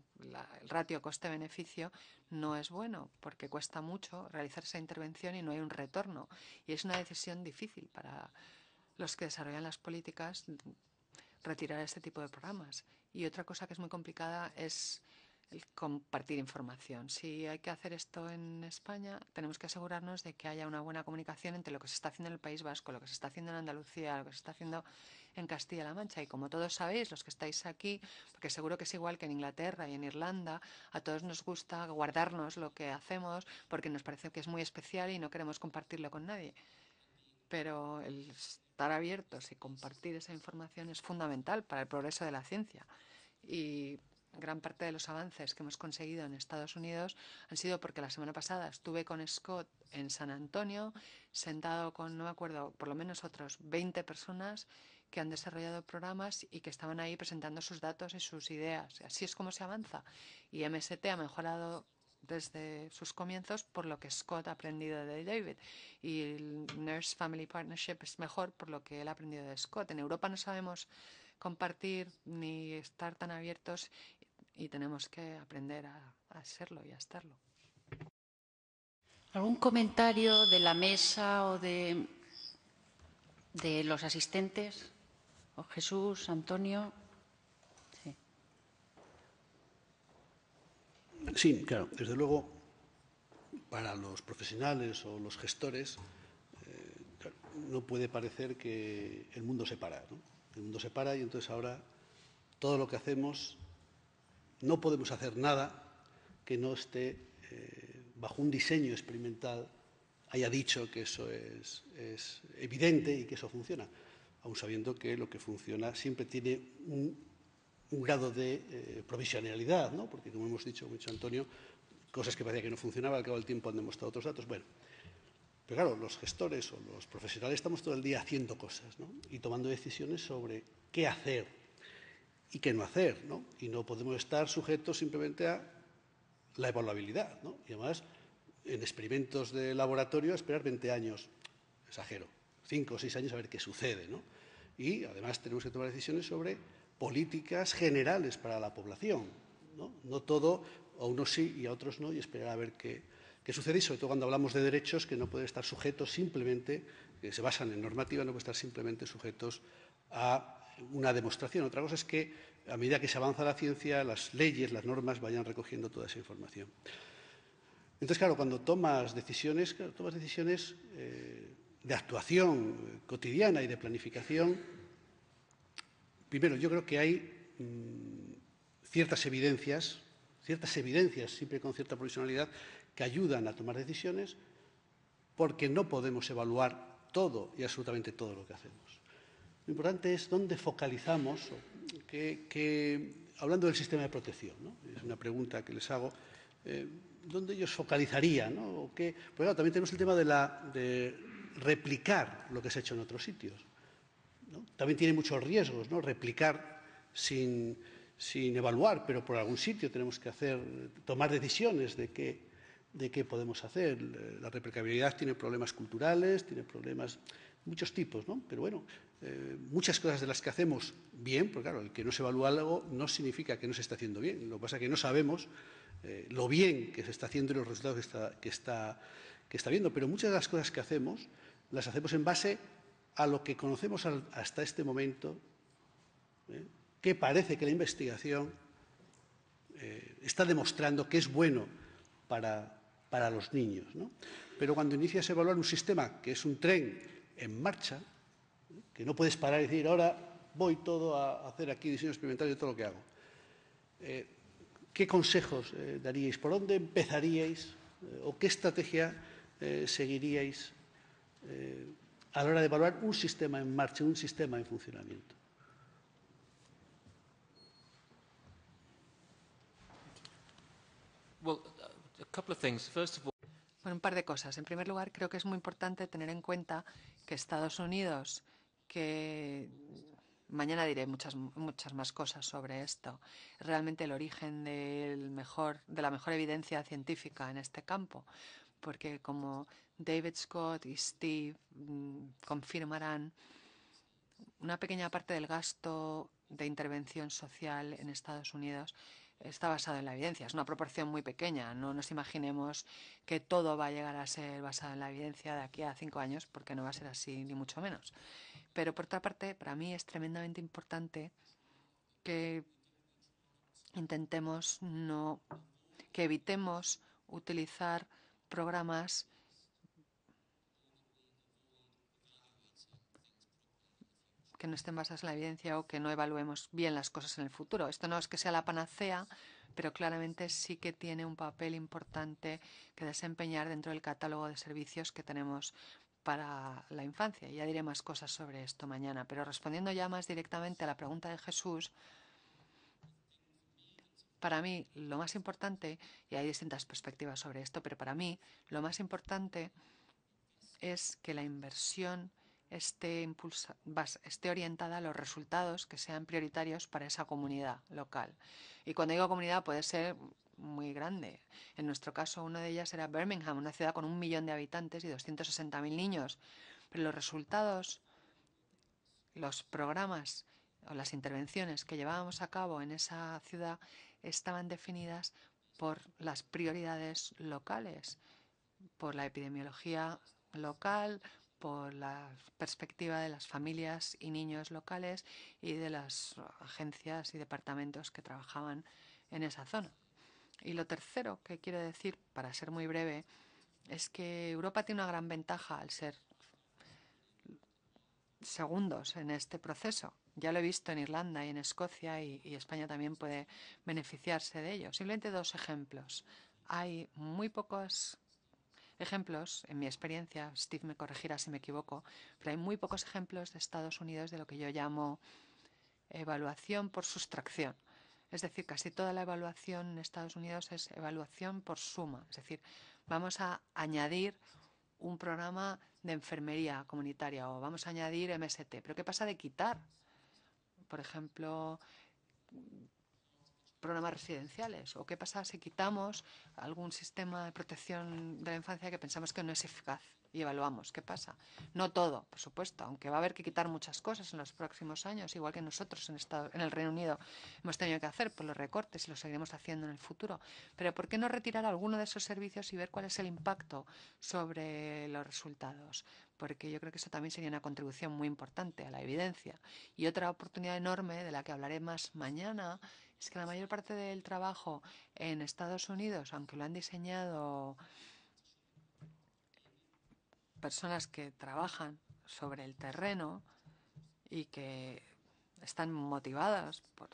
ratio coste-beneficio no es bueno, porque cuesta mucho realizar esa intervención y no hay un retorno. Y es una decisión difícil para los que desarrollan las políticas retirar este tipo de programas. Y otra cosa que es muy complicada es el compartir información. Si hay que hacer esto en España, tenemos que asegurarnos de que haya una buena comunicación entre lo que se está haciendo en el País Vasco, lo que se está haciendo en Andalucía, lo que se está haciendo en Castilla-La Mancha. Y como todos sabéis, los que estáis aquí, porque seguro que es igual que en Inglaterra y en Irlanda, a todos nos gusta guardarnos lo que hacemos porque nos parece que es muy especial y no queremos compartirlo con nadie. Pero el estar abiertos y compartir esa información es fundamental para el progreso de la ciencia. Y gran parte de los avances que hemos conseguido en Estados Unidos han sido porque la semana pasada estuve con Scott en San Antonio, sentado con, no me acuerdo, por lo menos otros 20 personas que han desarrollado programas y que estaban ahí presentando sus datos y sus ideas. Así es como se avanza. Y MST ha mejorado desde sus comienzos por lo que Scott ha aprendido de David, y el Nurse Family Partnership es mejor por lo que él ha aprendido de Scott. En Europa no sabemos compartir ni estar tan abiertos y tenemos que aprender a serlo y a estarlo. ¿Algún comentario de la mesa o de los asistentes? ¿O Jesús, Antonio? Sí. Sí, claro, desde luego, para los profesionales o los gestores, claro, no puede parecer que el mundo se para, ¿no? El mundo se para y entonces ahora todo lo que hacemos, no podemos hacer nada que no esté bajo un diseño experimental, haya dicho que eso es evidente y que eso funciona, aun sabiendo que lo que funciona siempre tiene un grado de provisionalidad, ¿no? Porque, como hemos dicho, Antonio, cosas que parecía que no funcionaban, al cabo del tiempo han demostrado otros datos. Bueno, Pero claro, los gestores o los profesionales estamos todo el día haciendo cosas, ¿no? Y tomando decisiones sobre qué hacer y qué no hacer, ¿no? Y no podemos estar sujetos simplemente a la evaluabilidad, ¿no? Y además, en experimentos de laboratorio, esperar 20 años, exagero, 5 o 6 años a ver qué sucede, ¿no? Y además tenemos que tomar decisiones sobre políticas generales para la población, ¿no? No todo, a unos sí y a otros no, y esperar a ver qué sucede, y sobre todo cuando hablamos de derechos que no pueden estar sujetos simplemente, que se basan en normativa, no pueden estar simplemente sujetos a una demostración. Otra cosa es que, a medida que se avanza la ciencia, las leyes, las normas vayan recogiendo toda esa información. Entonces, claro, cuando tomas decisiones de actuación cotidiana y de planificación, primero, yo creo que hay ciertas evidencias, siempre con cierta profesionalidad, que ayudan a tomar decisiones, porque no podemos evaluar todo y absolutamente todo lo que hacemos. Lo importante es dónde focalizamos, hablando del sistema de protección, ¿no? Es una pregunta que les hago, ¿dónde ellos focalizarían, ¿no? Pues claro, también tenemos el tema de replicar lo que se ha hecho en otros sitios, ¿no? También tiene muchos riesgos, ¿no? Replicar sin evaluar, pero por algún sitio tenemos que tomar decisiones de qué podemos hacer. La replicabilidad tiene problemas culturales, tiene problemas de muchos tipos, ¿no? Pero bueno, muchas cosas de las que hacemos bien, porque claro, el que no se evalúa algo no significa que no se está haciendo bien. Lo que pasa es que no sabemos lo bien que se está haciendo y los resultados que está viendo. Pero muchas de las cosas que hacemos, las hacemos en base a lo que conocemos hasta este momento, que parece que la investigación está demostrando que es bueno para los niños, ¿no? Pero cuando inicias a evaluar un sistema que es un tren en marcha, que no puedes parar y decir, ahora voy todo a hacer aquí diseño experimental de todo lo que hago, ¿qué consejos daríais? ¿Por dónde empezaríais? ¿O qué estrategia seguiríais a la hora de evaluar un sistema en marcha, un sistema en funcionamiento? Well, a couple of things. First of all, Bueno, un par de cosas. En primer lugar, creo que es muy importante tener en cuenta que Estados Unidos, que mañana diré muchas más cosas sobre esto, es realmente el origen de la mejor evidencia científica en este campo, porque como David Scott y Steve confirmarán, una pequeña parte del gasto de intervención social en Estados Unidos está basado en la evidencia. Es una proporción muy pequeña. No nos imaginemos que todo va a llegar a ser basado en la evidencia de aquí a 5 años, porque no va a ser así, ni mucho menos. Pero, por otra parte, para mí es tremendamente importante que que evitemos utilizar programas que no estén basadas en la evidencia o que no evaluemos bien las cosas en el futuro. Esto no es que sea la panacea, pero claramente sí que tiene un papel importante que desempeñar dentro del catálogo de servicios que tenemos para la infancia. Ya diré más cosas sobre esto mañana, pero respondiendo ya más directamente a la pregunta de Jesús, para mí lo más importante, y hay distintas perspectivas sobre esto, pero para mí lo más importante es que la inversión esté orientada a los resultados que sean prioritarios para esa comunidad local. Y cuando digo comunidad puede ser muy grande. En nuestro caso, una de ellas era Birmingham, una ciudad con 1 millón de habitantes y 260.000 niños. Pero los resultados, los programas o las intervenciones que llevábamos a cabo en esa ciudad estaban definidas por las prioridades locales, por la epidemiología local, por la perspectiva de las familias y niños locales y de las agencias y departamentos que trabajaban en esa zona. Y lo tercero que quiero decir, para ser muy breve, es que Europa tiene una gran ventaja al ser segundos en este proceso. Ya lo he visto en Irlanda y en Escocia y España también puede beneficiarse de ello. Simplemente 2 ejemplos. Hay muy pocos ejemplos, en mi experiencia, Steve me corregirá si me equivoco, pero hay muy pocos ejemplos de Estados Unidos de lo que yo llamo evaluación por sustracción. Es decir, casi toda la evaluación en Estados Unidos es evaluación por suma. Es decir, vamos a añadir un programa de enfermería comunitaria o vamos a añadir MST. Pero ¿qué pasa de quitar, por ejemplo, programas residenciales? ¿O qué pasa si quitamos algún sistema de protección de la infancia que pensamos que no es eficaz? Y evaluamos qué pasa. No todo, por supuesto, aunque va a haber que quitar muchas cosas en los próximos años, igual que nosotros en el Reino Unido hemos tenido que hacer por los recortes y lo seguiremos haciendo en el futuro. Pero ¿por qué no retirar alguno de esos servicios y ver cuál es el impacto sobre los resultados? Porque yo creo que eso también sería una contribución muy importante a la evidencia. Y otra oportunidad enorme, de la que hablaré más mañana, es que la mayor parte del trabajo en Estados Unidos, aunque lo han diseñado personas que trabajan sobre el terreno y que están motivadas por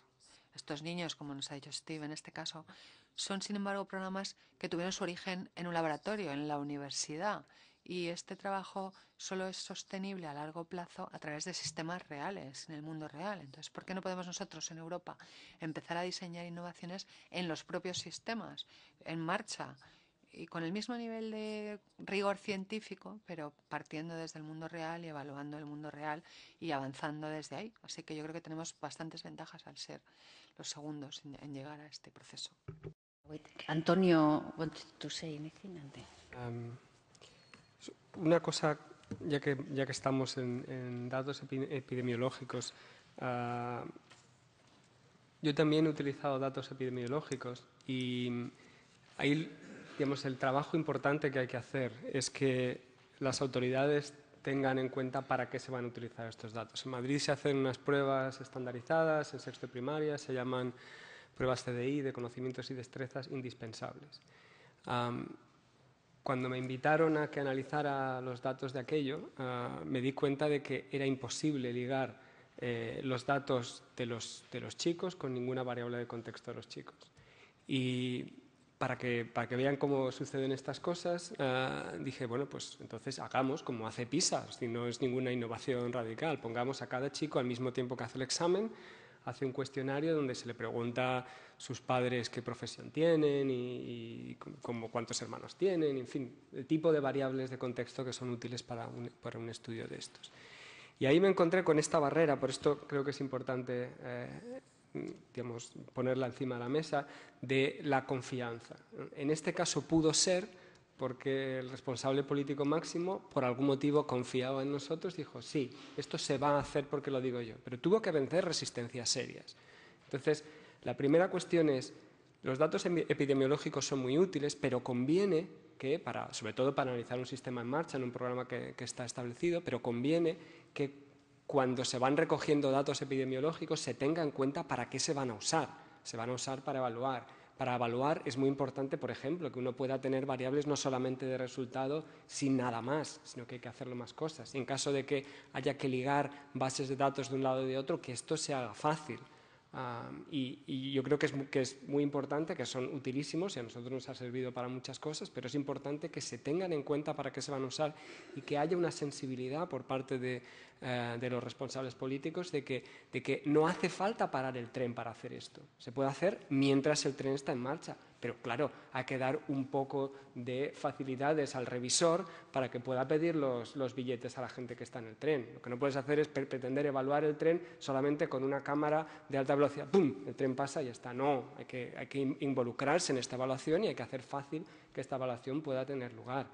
estos niños, como nos ha dicho Steve en este caso, son sin embargo programas que tuvieron su origen en un laboratorio, en la universidad. Y este trabajo solo es sostenible a largo plazo a través de sistemas reales, en el mundo real. Entonces, ¿por qué no podemos nosotros en Europa empezar a diseñar innovaciones en los propios sistemas, en marcha, y con el mismo nivel de rigor científico, pero partiendo desde el mundo real y evaluando el mundo real y avanzando desde ahí? Así que yo creo que tenemos bastantes ventajas al ser los segundos en llegar a este proceso. Antonio, wanted to say anything? Una cosa, ya que estamos en datos epidemiológicos, yo también he utilizado datos epidemiológicos y ahí, digamos, el trabajo importante que hay que hacer es que las autoridades tengan en cuenta para qué se van a utilizar estos datos. En Madrid se hacen unas pruebas estandarizadas en sexto de primaria, se llaman pruebas CDI, de conocimientos y destrezas indispensables. Cuando me invitaron a que analizara los datos de aquello, me di cuenta de que era imposible ligar los datos de los chicos con ninguna variable de contexto de los chicos. Y para que vean cómo suceden estas cosas, dije, bueno, pues entonces hagamos como hace PISA, si no es ninguna innovación radical, pongamos a cada chico al mismo tiempo que hace el examen, hace un cuestionario donde se le pregunta a sus padres qué profesión tienen y cuántos hermanos tienen, en fin, el tipo de variables de contexto que son útiles para un estudio de estos. Y ahí me encontré con esta barrera, por esto creo que es importante digamos, ponerla encima de la mesa, de la confianza. En este caso pudo ser porque el responsable político máximo, por algún motivo, confiaba en nosotros, dijo, sí, esto se va a hacer porque lo digo yo, pero tuvo que vencer resistencias serias. Entonces, la primera cuestión es, los datos epidemiológicos son muy útiles, pero conviene que, sobre todo para analizar un sistema en marcha, en un programa que está establecido, pero conviene que cuando se van recogiendo datos epidemiológicos se tenga en cuenta para qué se van a usar. Se van a usar para evaluar. Para evaluar es muy importante, por ejemplo, que uno pueda tener variables no solamente de resultado sin nada más, sino que hay que hacerlo más cosas. Y en caso de que haya que ligar bases de datos de un lado y de otro, que esto se haga fácil. Y yo creo que es muy importante, que son utilísimos y a nosotros nos ha servido para muchas cosas, pero es importante que se tengan en cuenta para qué se van a usar y que haya una sensibilidad por parte de los responsables políticos de que no hace falta parar el tren para hacer esto. Se puede hacer mientras el tren está en marcha, pero claro, hay que dar un poco de facilidades al revisor para que pueda pedir los billetes a la gente que está en el tren. Lo que no puedes hacer es pretender evaluar el tren solamente con una cámara de alta velocidad. ¡Pum! El tren pasa y ya está. No, hay que involucrarse en esta evaluación y hay que hacer fácil que esta evaluación pueda tener lugar.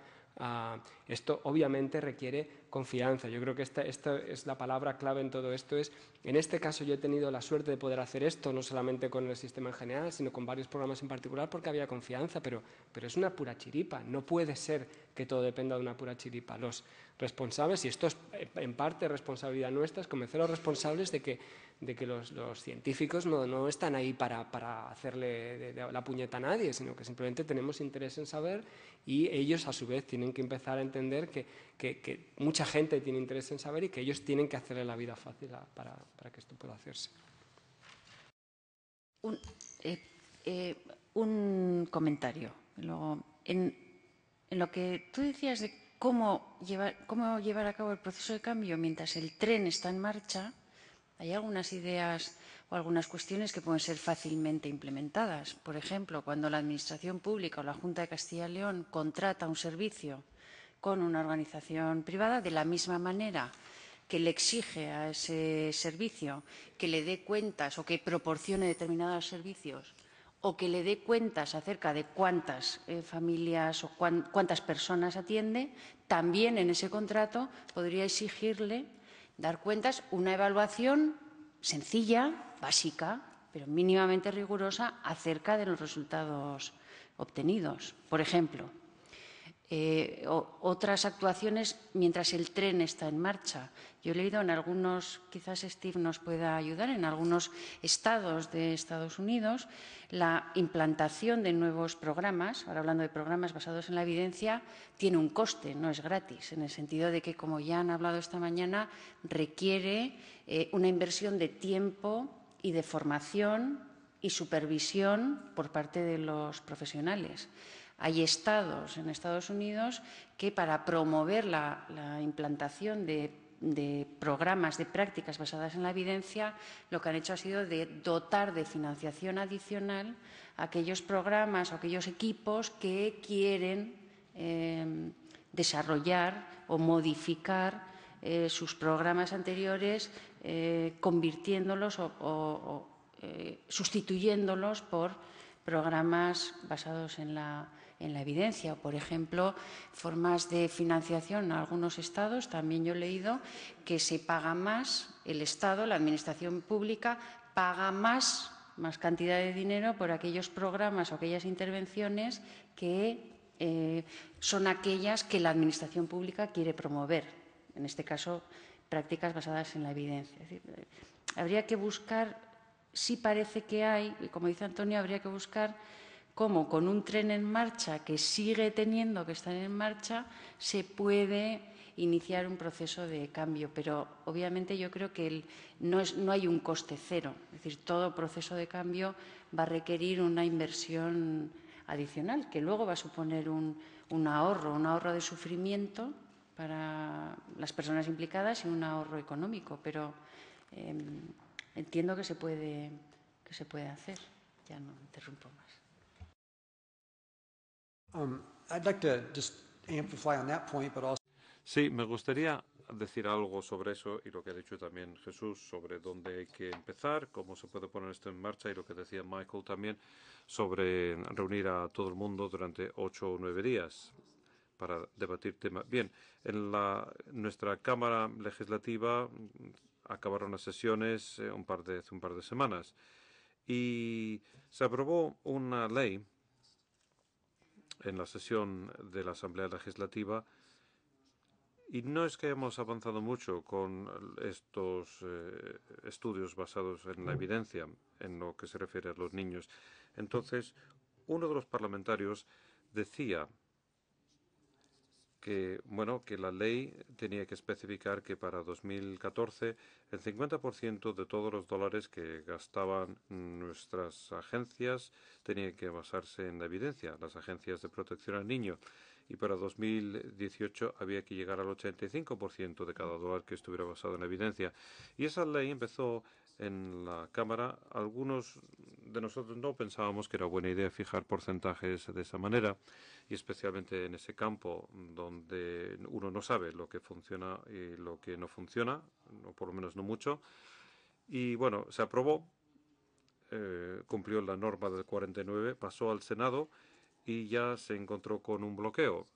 Esto obviamente requiere confianza. Yo creo que esta es la palabra clave en todo esto. En este caso yo he tenido la suerte de poder hacer esto, no solamente con el sistema en general, sino con varios programas en particular porque había confianza, pero es una pura chiripa. No puede ser que todo dependa de una pura chiripa. Los responsables, y esto es en parte responsabilidad nuestra, es convencer a los responsables de que los científicos no están ahí para hacerle la puñeta a nadie, sino que simplemente tenemos interés en saber y ellos a su vez tienen que empezar a entender que mucha gente tiene interés en saber y que ellos tienen que hacerle la vida fácil para que esto pueda hacerse. Un comentario. Luego, en lo que tú decías de cómo llevar a cabo el proceso de cambio mientras el tren está en marcha, hay algunas ideas o algunas cuestiones que pueden ser fácilmente implementadas. Por ejemplo, cuando la Administración Pública o la Junta de Castilla y León contrata un servicio con una organización privada, de la misma manera que le exige a ese servicio que le dé cuentas o que proporcione determinados servicios o que le dé cuentas acerca de cuántas familias o cuántas personas atiende, también en ese contrato podría exigirle dar cuentas, una evaluación sencilla, básica, pero mínimamente rigurosa acerca de los resultados obtenidos. Por ejemplo, otras actuaciones mientras el tren está en marcha. Yo he leído en algunos, quizás Steve nos pueda ayudar, en algunos estados de Estados Unidos, la implantación de nuevos programas, ahora hablando de programas basados en la evidencia, tiene un coste, no es gratis, en el sentido de que, como ya han hablado esta mañana, requiere una inversión de tiempo y de formación y supervisión por parte de los profesionales. Hay estados en Estados Unidos que, para promover la implantación de programas, de prácticas basadas en la evidencia, lo que han hecho ha sido de dotar de financiación adicional a aquellos programas o aquellos equipos que quieren desarrollar o modificar sus programas anteriores, convirtiéndolos o sustituyéndolos por programas basados en la evidencia. Por ejemplo, formas de financiación en algunos estados, también yo he leído que se paga más, el Estado, la Administración Pública, paga más cantidad de dinero por aquellos programas o aquellas intervenciones que son aquellas que la Administración Pública quiere promover. En este caso, prácticas basadas en la evidencia. Es decir, habría que buscar. Sí parece que hay, y como dice Antonio, habría que buscar cómo con un tren en marcha que sigue teniendo que estar en marcha se puede iniciar un proceso de cambio. Pero obviamente yo creo que no hay un coste cero. Es decir, todo proceso de cambio va a requerir una inversión adicional que luego va a suponer un ahorro de sufrimiento para las personas implicadas y un ahorro económico. Pero entiendo que se puede hacer. Ya no interrumpo más. I'd like to just amplify on that point, but also. Sí, me gustaría decir algo sobre eso y lo que ha dicho también Jesús sobre dónde hay que empezar, cómo se puede poner esto en marcha y lo que decía Michael también sobre reunir a todo el mundo durante 8 o 9 días para debatir temas. Bien, en nuestra Cámara Legislativa acabaron las sesiones hace un par de semanas y se aprobó una ley en la sesión de la Asamblea Legislativa y no es que hayamos avanzado mucho con estos estudios basados en la evidencia en lo que se refiere a los niños. Entonces, uno de los parlamentarios decía que la ley tenía que especificar que para 2014 el 50% de todos los dólares que gastaban nuestras agencias tenía que basarse en la evidencia, las agencias de protección al niño. Y para 2018 había que llegar al 85% de cada dólar que estuviera basado en la evidencia. Y esa ley empezó en la Cámara. Algunos de nosotros no pensábamos que era buena idea fijar porcentajes de esa manera, y especialmente en ese campo donde uno no sabe lo que funciona y lo que no funciona, o por lo menos no mucho. Y bueno, se aprobó, cumplió la norma del 49, pasó al Senado y ya se encontró con un bloqueo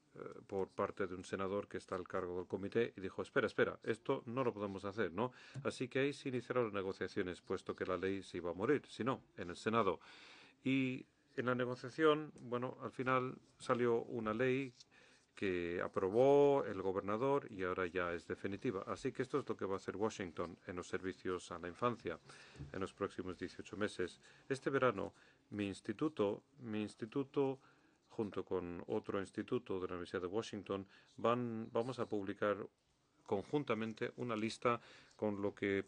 por parte de un senador que está al cargo del comité y dijo, espera, esto no lo podemos hacer, ¿no? Así que ahí se iniciaron las negociaciones, puesto que la ley se iba a morir, si no, en el Senado. Y en la negociación, al final salió una ley que aprobó el gobernador y ahora ya es definitiva. Así que esto es lo que va a hacer Washington en los servicios a la infancia en los próximos 18 meses. Este verano, mi instituto, junto con otro instituto de la Universidad de Washington, vamos a publicar conjuntamente una lista con lo que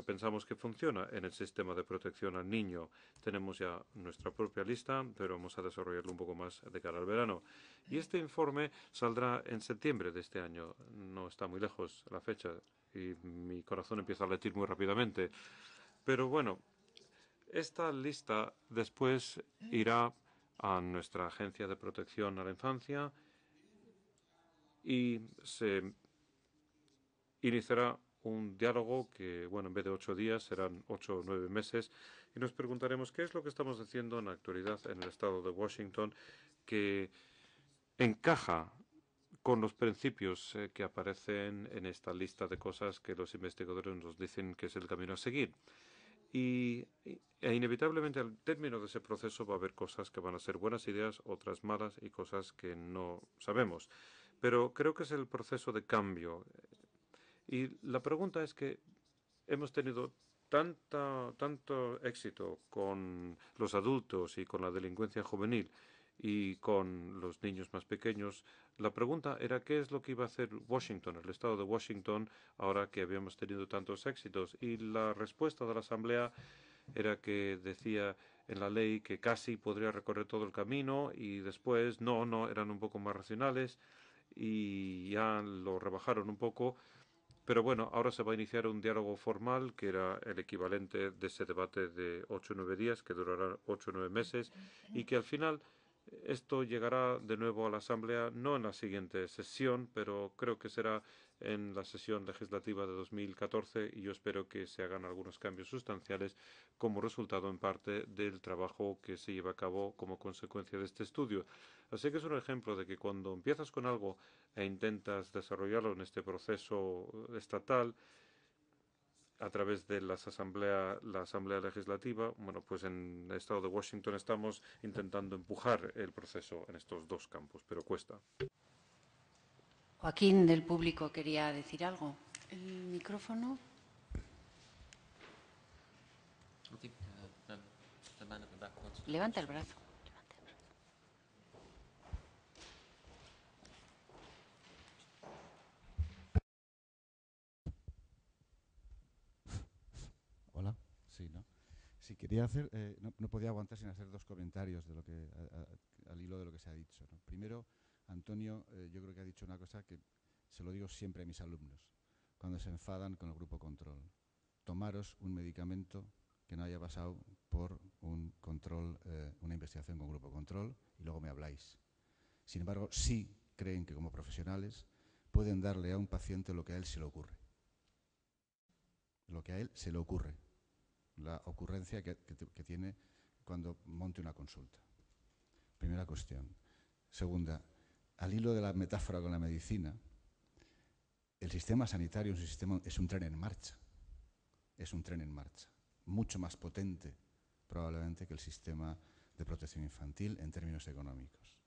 pensamos que funciona en el sistema de protección al niño. Tenemos ya nuestra propia lista, pero vamos a desarrollarlo un poco más de cara al verano. Y este informe saldrá en septiembre de este año. No está muy lejos la fecha y mi corazón empieza a latir muy rápidamente. Pero bueno, esta lista después irá a nuestra Agencia de Protección a la Infancia y se iniciará un diálogo que, bueno, en vez de 8 días serán 8 o 9 meses, y nos preguntaremos qué es lo que estamos haciendo en la actualidad en el estado de Washington que encaja con los principios que aparecen en esta lista de cosas que los investigadores nos dicen que es el camino a seguir. E inevitablemente al término de ese proceso va a haber cosas que van a ser buenas ideas, otras malas y cosas que no sabemos. Pero creo que es el proceso de cambio. Y la pregunta es que hemos tenido tanto éxito con los adultos y con la delincuencia juvenil y con los niños más pequeños. La pregunta era qué es lo que iba a hacer Washington, el estado de Washington, ahora que habíamos tenido tantos éxitos. Y la respuesta de la Asamblea era que decía en la ley que casi podría recorrer todo el camino y después no, eran un poco más racionales y ya lo rebajaron un poco. Pero bueno, ahora se va a iniciar un diálogo formal que era el equivalente de ese debate de 8 o 9 días, que durará 8 o 9 meses, y que al final esto llegará de nuevo a la Asamblea, no en la siguiente sesión, pero creo que será en la sesión legislativa de 2014 y yo espero que se hagan algunos cambios sustanciales como resultado en parte del trabajo que se lleva a cabo como consecuencia de este estudio. Así que es un ejemplo de que cuando empiezas con algo e intentas desarrollarlo en este proceso estatal a través de la Asamblea Legislativa, bueno, pues en el estado de Washington estamos intentando empujar el proceso en estos dos campos, pero cuesta. Joaquín del público quería decir algo. ¿El micrófono? Levanta el brazo. Hola, sí, ¿no? Sí, quería hacer, no podía aguantar sin hacer dos comentarios de lo que, al hilo de lo que se ha dicho, ¿no? Primero, Antonio, yo creo que ha dicho una cosa que se lo digo siempre a mis alumnos, cuando se enfadan con el grupo control. Tomaros un medicamento que no haya pasado por un control, una investigación con grupo control y luego me habláis. Sin embargo, sí creen que como profesionales pueden darle a un paciente lo que a él se le ocurre. Lo que a él se le ocurre. La ocurrencia que tiene cuando monte una consulta. Primera cuestión. Segunda, al hilo de la metáfora con la medicina, el sistema sanitario es un tren en marcha. Es un tren en marcha. Mucho más potente, probablemente, que el sistema de protección infantil en términos económicos.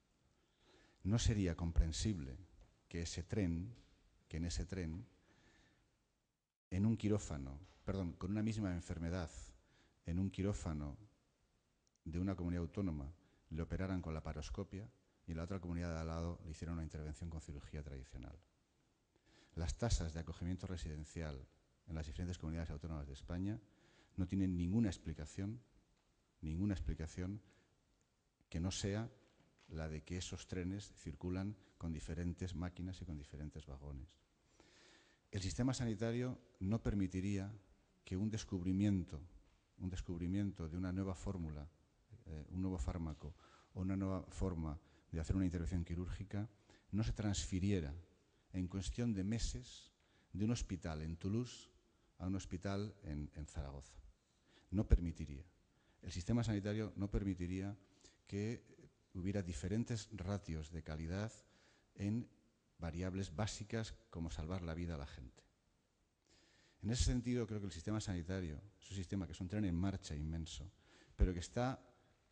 No sería comprensible que en ese tren, en un quirófano, con una misma enfermedad, en un quirófano de una comunidad autónoma le operaran con la laparoscopia y en la otra comunidad de al lado le hicieran una intervención con cirugía tradicional. Las tasas de acogimiento residencial en las diferentes comunidades autónomas de España no tienen ninguna explicación que no sea la de que esos trenes circulan con diferentes máquinas y con diferentes vagones. El sistema sanitario no permitiría que un descubrimiento de una nueva fórmula, un nuevo fármaco o una nueva forma de hacer una intervención quirúrgica no se transfiriera en cuestión de meses de un hospital en Toulouse a un hospital en Zaragoza. No permitiría. El sistema sanitario no permitiría que hubiera diferentes ratios de calidad en variables básicas como salvar la vida a la gente. En ese sentido, creo que el sistema sanitario es un sistema que es un tren en marcha inmenso, pero que está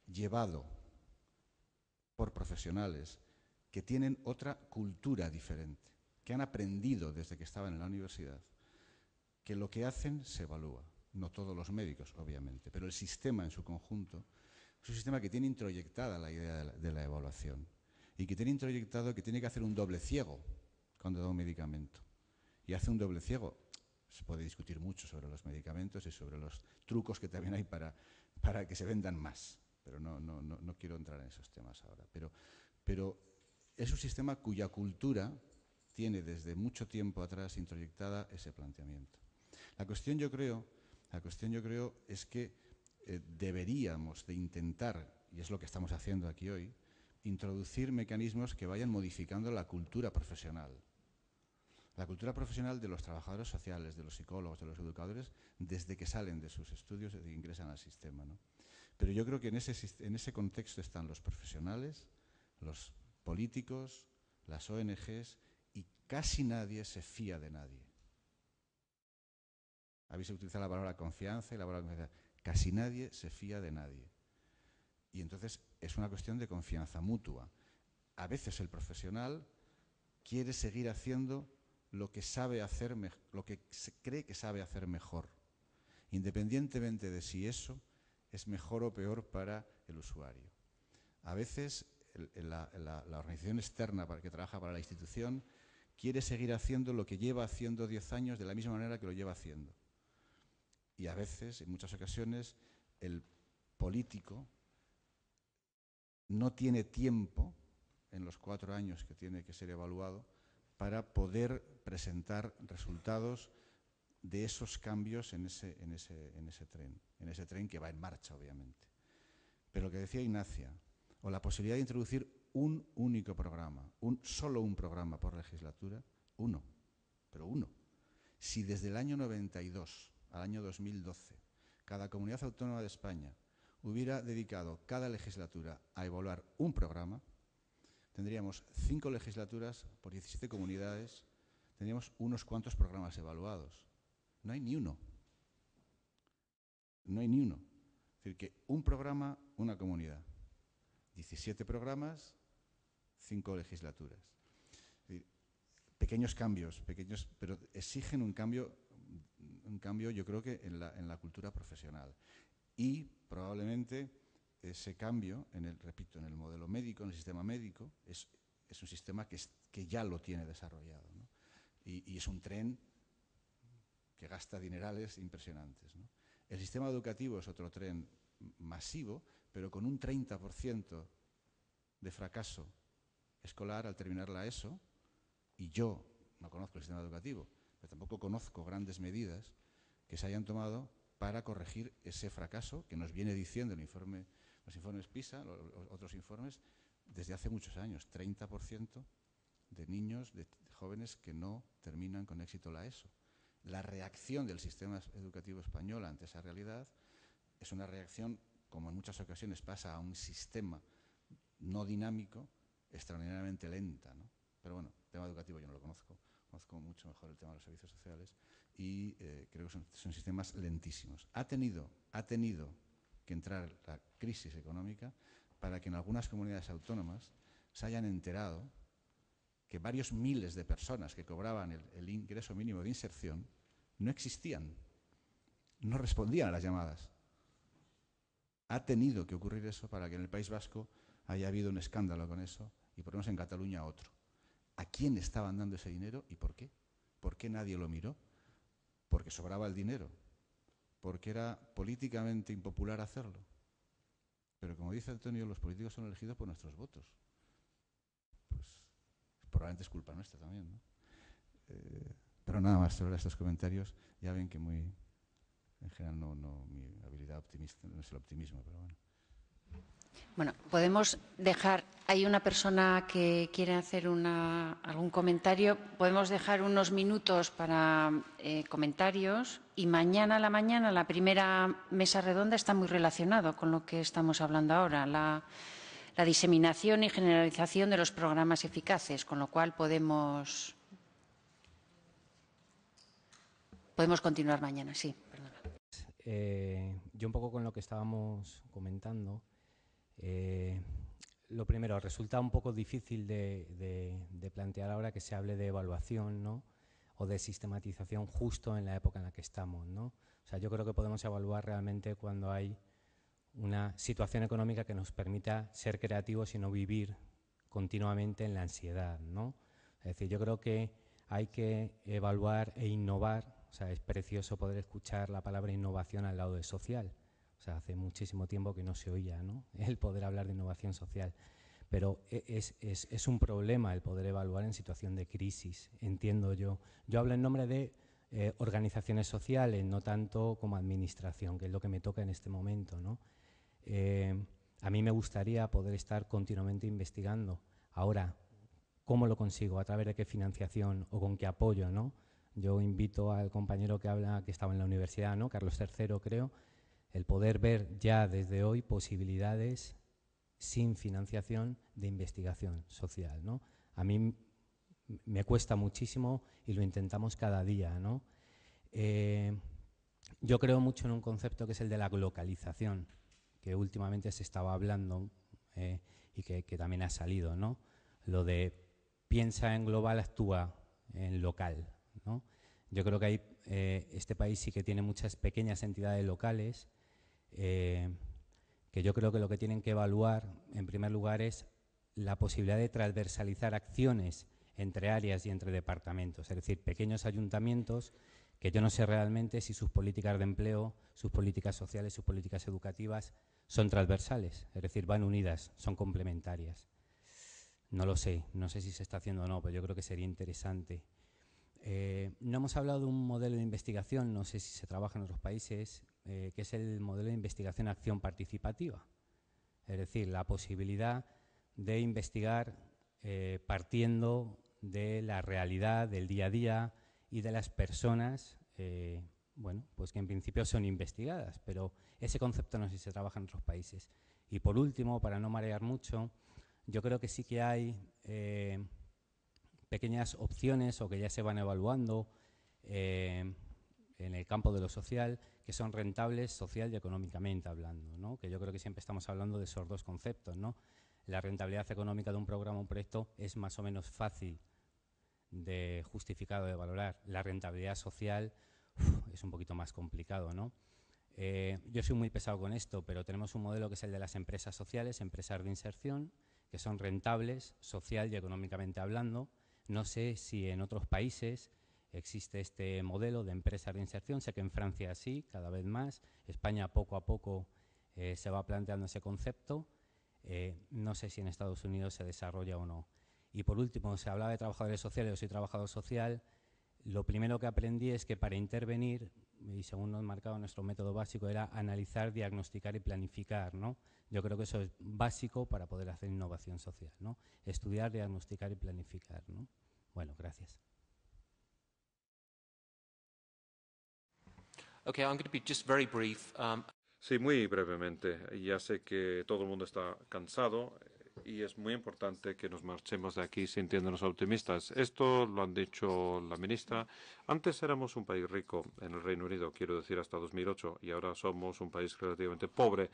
llevado por profesionales que tienen otra cultura diferente, que han aprendido desde que estaban en la universidad, que lo que hacen se evalúa. No todos los médicos, obviamente, pero el sistema en su conjunto es un sistema que tiene introyectada la idea de la evaluación y que tiene introyectado que tiene que hacer un doble ciego cuando da un medicamento. Y hace un doble ciego. Se puede discutir mucho sobre los medicamentos y sobre los trucos que también hay para que se vendan más, pero no quiero entrar en esos temas ahora. Pero es un sistema cuya cultura tiene desde mucho tiempo atrás introyectada ese planteamiento. La cuestión yo creo es que deberíamos de intentar, y es lo que estamos haciendo aquí hoy, introducir mecanismos que vayan modificando la cultura profesional. La cultura profesional de los trabajadores sociales, de los psicólogos, de los educadores, desde que salen de sus estudios e ingresan al sistema, ¿no? Pero yo creo que en ese contexto están los profesionales, los políticos, las ONGs, y casi nadie se fía de nadie. Habéis utilizado la palabra confianza y la palabra confianza. Casi nadie se fía de nadie. Y entonces es una cuestión de confianza mutua. A veces el profesional quiere seguir haciendo lo que sabe hacer, lo que se cree que sabe hacer mejor, independientemente de si eso es mejor o peor para el usuario. A veces la organización externa que trabaja para la institución quiere seguir haciendo lo que lleva haciendo 10 años de la misma manera que lo lleva haciendo. Y a veces, en muchas ocasiones, el político no tiene tiempo, en los 4 años que tiene que ser evaluado, para poder presentar resultados de esos cambios en ese tren que va en marcha, obviamente. Pero lo que decía Ignacia, o la posibilidad de introducir un único programa, solo un programa por legislatura, pero uno. Si desde el año 92 al año 2012 cada comunidad autónoma de España hubiera dedicado cada legislatura a evaluar un programa, tendríamos 5 legislaturas por 17 comunidades, tendríamos unos cuantos programas evaluados. No hay ni uno. No hay ni uno. Es decir, que un programa, una comunidad. 17 programas, 5 legislaturas. Es decir, pequeños cambios, pero exigen un cambio yo creo que en la cultura profesional. Y probablemente ese cambio, repito, en el modelo médico, en el sistema médico, es un sistema que ya lo tiene desarrollado, ¿no? Y es un tren que gasta dinerales impresionantes, ¿no? El sistema educativo es otro tren masivo, pero con un 30% de fracaso escolar al terminar la ESO, y yo no conozco el sistema educativo, pero tampoco conozco grandes medidas que se hayan tomado para corregir ese fracaso que nos viene diciendo los informes PISA, otros informes, desde hace muchos años. 30% de niños, de jóvenes que no terminan con éxito la ESO. La reacción del sistema educativo español ante esa realidad es una reacción, como en muchas ocasiones pasa a un sistema no dinámico, extraordinariamente lenta, ¿no? Pero bueno, el tema educativo yo no lo conozco mucho mejor el tema de los servicios sociales y creo que son sistemas lentísimos. Ha tenido que entrar la crisis económica para que en algunas comunidades autónomas se hayan enterado que varios miles de personas que cobraban el ingreso mínimo de inserción no existían, no respondían a las llamadas. Ha tenido que ocurrir eso para que en el País Vasco haya habido un escándalo con eso y por lo menos en Cataluña otro. ¿A quién estaban dando ese dinero y por qué? ¿Por qué nadie lo miró? Porque sobraba el dinero, porque era políticamente impopular hacerlo. Pero como dice Antonio, los políticos son elegidos por nuestros votos. Pues probablemente es culpa nuestra también, ¿no? Pero nada más sobre estos comentarios. Ya ven que en general mi habilidad optimista no es el optimismo, pero bueno. Bueno, podemos dejar, hay una persona que quiere hacer algún comentario, podemos dejar unos minutos para comentarios y mañana a la mañana la primera mesa redonda está muy relacionado con lo que estamos hablando ahora, la diseminación y generalización de los programas eficaces, con lo cual podemos continuar mañana, sí. Perdona. Yo un poco con lo que estábamos comentando. Lo primero, resulta un poco difícil de plantear ahora que se hable de evaluación, ¿no? O de sistematización justo en la época en la que estamos, ¿no? O sea, yo creo que podemos evaluar realmente cuando hay una situación económica que nos permita ser creativos y no vivir continuamente en la ansiedad, ¿no? Es decir, yo creo que hay que evaluar e innovar. O sea, es precioso poder escuchar la palabra innovación al lado de social. O sea, hace muchísimo tiempo que no se oía, ¿no?, el poder hablar de innovación social. Pero es un problema el poder evaluar en situación de crisis, entiendo yo. Yo hablo en nombre de organizaciones sociales, no tanto como administración, que es lo que me toca en este momento, ¿no? A mí me gustaría poder estar continuamente investigando. Ahora, ¿cómo lo consigo? ¿A través de qué financiación o con qué apoyo, ¿no? Yo invito al compañero que habla, que estaba en la universidad, ¿no? Carlos III, creo, el poder ver ya desde hoy posibilidades sin financiación de investigación social, ¿no? A mí me cuesta muchísimo y lo intentamos cada día, ¿no? Yo creo mucho en un concepto que es el de la glocalización, que últimamente se estaba hablando y que también ha salido, ¿no? Lo de piensa en global, actúa en local, ¿no? Yo creo que hay, este país sí que tiene muchas pequeñas entidades locales que yo creo que lo que tienen que evaluar, en primer lugar, es la posibilidad de transversalizar acciones entre áreas y entre departamentos, es decir, pequeños ayuntamientos que yo no sé realmente si sus políticas de empleo, sus políticas sociales, sus políticas educativas son transversales, es decir, van unidas, son complementarias. No lo sé, no sé si se está haciendo o no, pero yo creo que sería interesante. No hemos hablado de un modelo de investigación, no sé si se trabaja en otros países, que es el modelo de investigación-acción participativa. Es decir, la posibilidad de investigar partiendo de la realidad, del día a día y de las personas, bueno, pues que en principio son investigadas, pero ese concepto no sé si se trabaja en otros países. Y por último, para no marear mucho, yo creo que sí que hay pequeñas opciones o que ya se van evaluando en el campo de lo social que son rentables social y económicamente hablando, ¿no? Que yo creo que siempre estamos hablando de esos dos conceptos, ¿no? La rentabilidad económica de un programa o un proyecto es más o menos fácil de justificar o de valorar. La rentabilidad social es un poquito más complicado, ¿no? Yo soy muy pesado con esto, pero tenemos un modelo que es el de las empresas sociales, empresas de inserción, que son rentables social y económicamente hablando. No sé si en otros países existe este modelo de empresas de inserción. Sé que en Francia sí, cada vez más. España poco a poco se va planteando ese concepto. No sé si en Estados Unidos se desarrolla o no. Y por último, se hablaba de trabajadores sociales. Yo soy trabajador social. Lo primero que aprendí es que para intervenir, y según nos marcaba nuestro método básico, era analizar, diagnosticar y planificar, ¿no? Yo creo que eso es básico para poder hacer innovación social, ¿no? Estudiar, diagnosticar y planificar, ¿no? Bueno, gracias. Okay, I'm going to be just very brief. Sí, muy brevemente. Ya sé que todo el mundo está cansado y es muy importante que nos marchemos de aquí sintiéndonos optimistas. Esto lo han dicho la ministra. Antes éramos un país rico en el Reino Unido, quiero decir hasta 2008, y ahora somos un país relativamente pobre.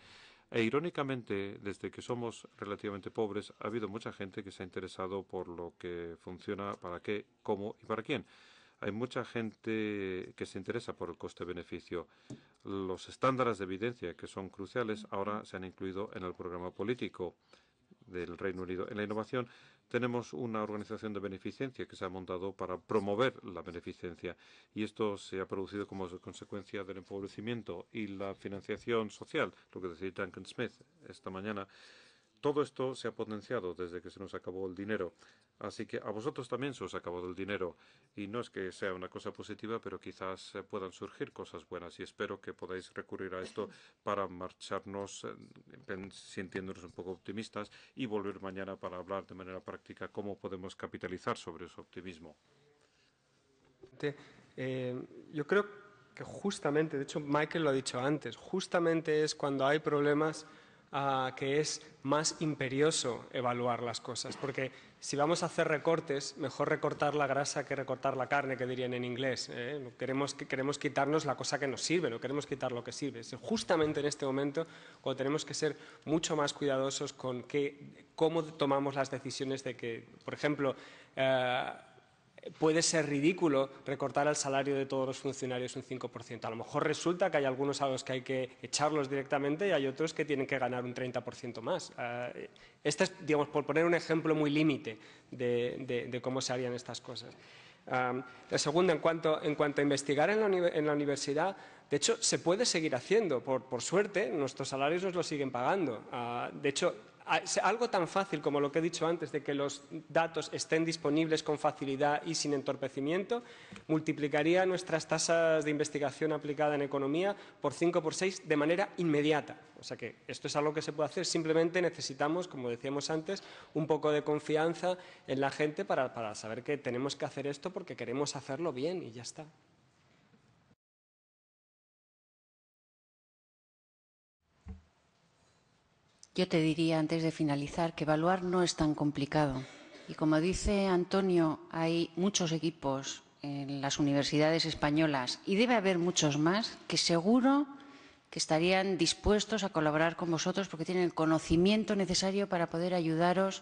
E irónicamente, desde que somos relativamente pobres, ha habido mucha gente que se ha interesado por lo que funciona, para qué, cómo y para quién. Hay mucha gente que se interesa por el coste-beneficio. Los estándares de evidencia, que son cruciales, ahora se han incluido en el programa político del Reino Unido. En la innovación tenemos una organización de beneficencia que se ha montado para promover la beneficencia y esto se ha producido como consecuencia del empobrecimiento y la financiación social, lo que decía Duncan Smith esta mañana. Todo esto se ha potenciado desde que se nos acabó el dinero. Así que a vosotros también se os ha acabado el dinero. Y no es que sea una cosa positiva, pero quizás puedan surgir cosas buenas. Y espero que podáis recurrir a esto para marcharnos sintiéndonos un poco optimistas y volver mañana para hablar de manera práctica cómo podemos capitalizar sobre ese optimismo. Yo creo que justamente, de hecho Michael lo ha dicho antes, justamente es cuando hay problemas que es más imperioso evaluar las cosas, porque si vamos a hacer recortes, mejor recortar la grasa que recortar la carne, que dirían en inglés. Queremos quitarnos la cosa que nos sirve, no queremos quitar lo que sirve. Es justamente en este momento cuando tenemos que ser mucho más cuidadosos con cómo tomamos las decisiones de que, por ejemplo, puede ser ridículo recortar el salario de todos los funcionarios un 5%. A lo mejor resulta que hay algunos a los que hay que echarlos directamente y hay otros que tienen que ganar un 30% más. Este es, digamos, por poner un ejemplo muy límite de cómo se harían estas cosas. La segunda, en cuanto a investigar en la universidad, de hecho, se puede seguir haciendo. Por suerte, nuestros salarios nos los siguen pagando. De hecho, algo tan fácil como lo que he dicho antes, de que los datos estén disponibles con facilidad y sin entorpecimiento, multiplicaría nuestras tasas de investigación aplicada en economía por 5 por 6 de manera inmediata. O sea que esto es algo que se puede hacer, simplemente necesitamos, como decíamos antes, un poco de confianza en la gente para saber que tenemos que hacer esto porque queremos hacerlo bien y ya está. Yo te diría, antes de finalizar, que evaluar no es tan complicado. Y como dice Antonio, hay muchos equipos en las universidades españolas, y debe haber muchos más, que seguro que estarían dispuestos a colaborar con vosotros porque tienen el conocimiento necesario para poder ayudaros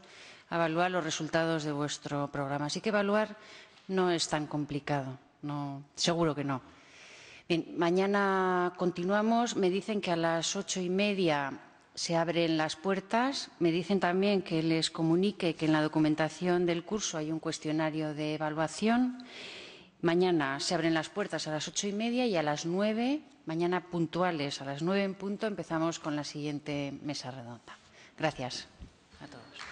a evaluar los resultados de vuestro programa. Así que evaluar no es tan complicado, no, seguro que no. Bien, mañana continuamos. Me dicen que a las 8:30 se abren las puertas. Me dicen también que les comunique que en la documentación del curso hay un cuestionario de evaluación. Mañana se abren las puertas a las 8:30 y a las 9, mañana puntuales, a las 9 en punto, empezamos con la siguiente mesa redonda. Gracias a todos.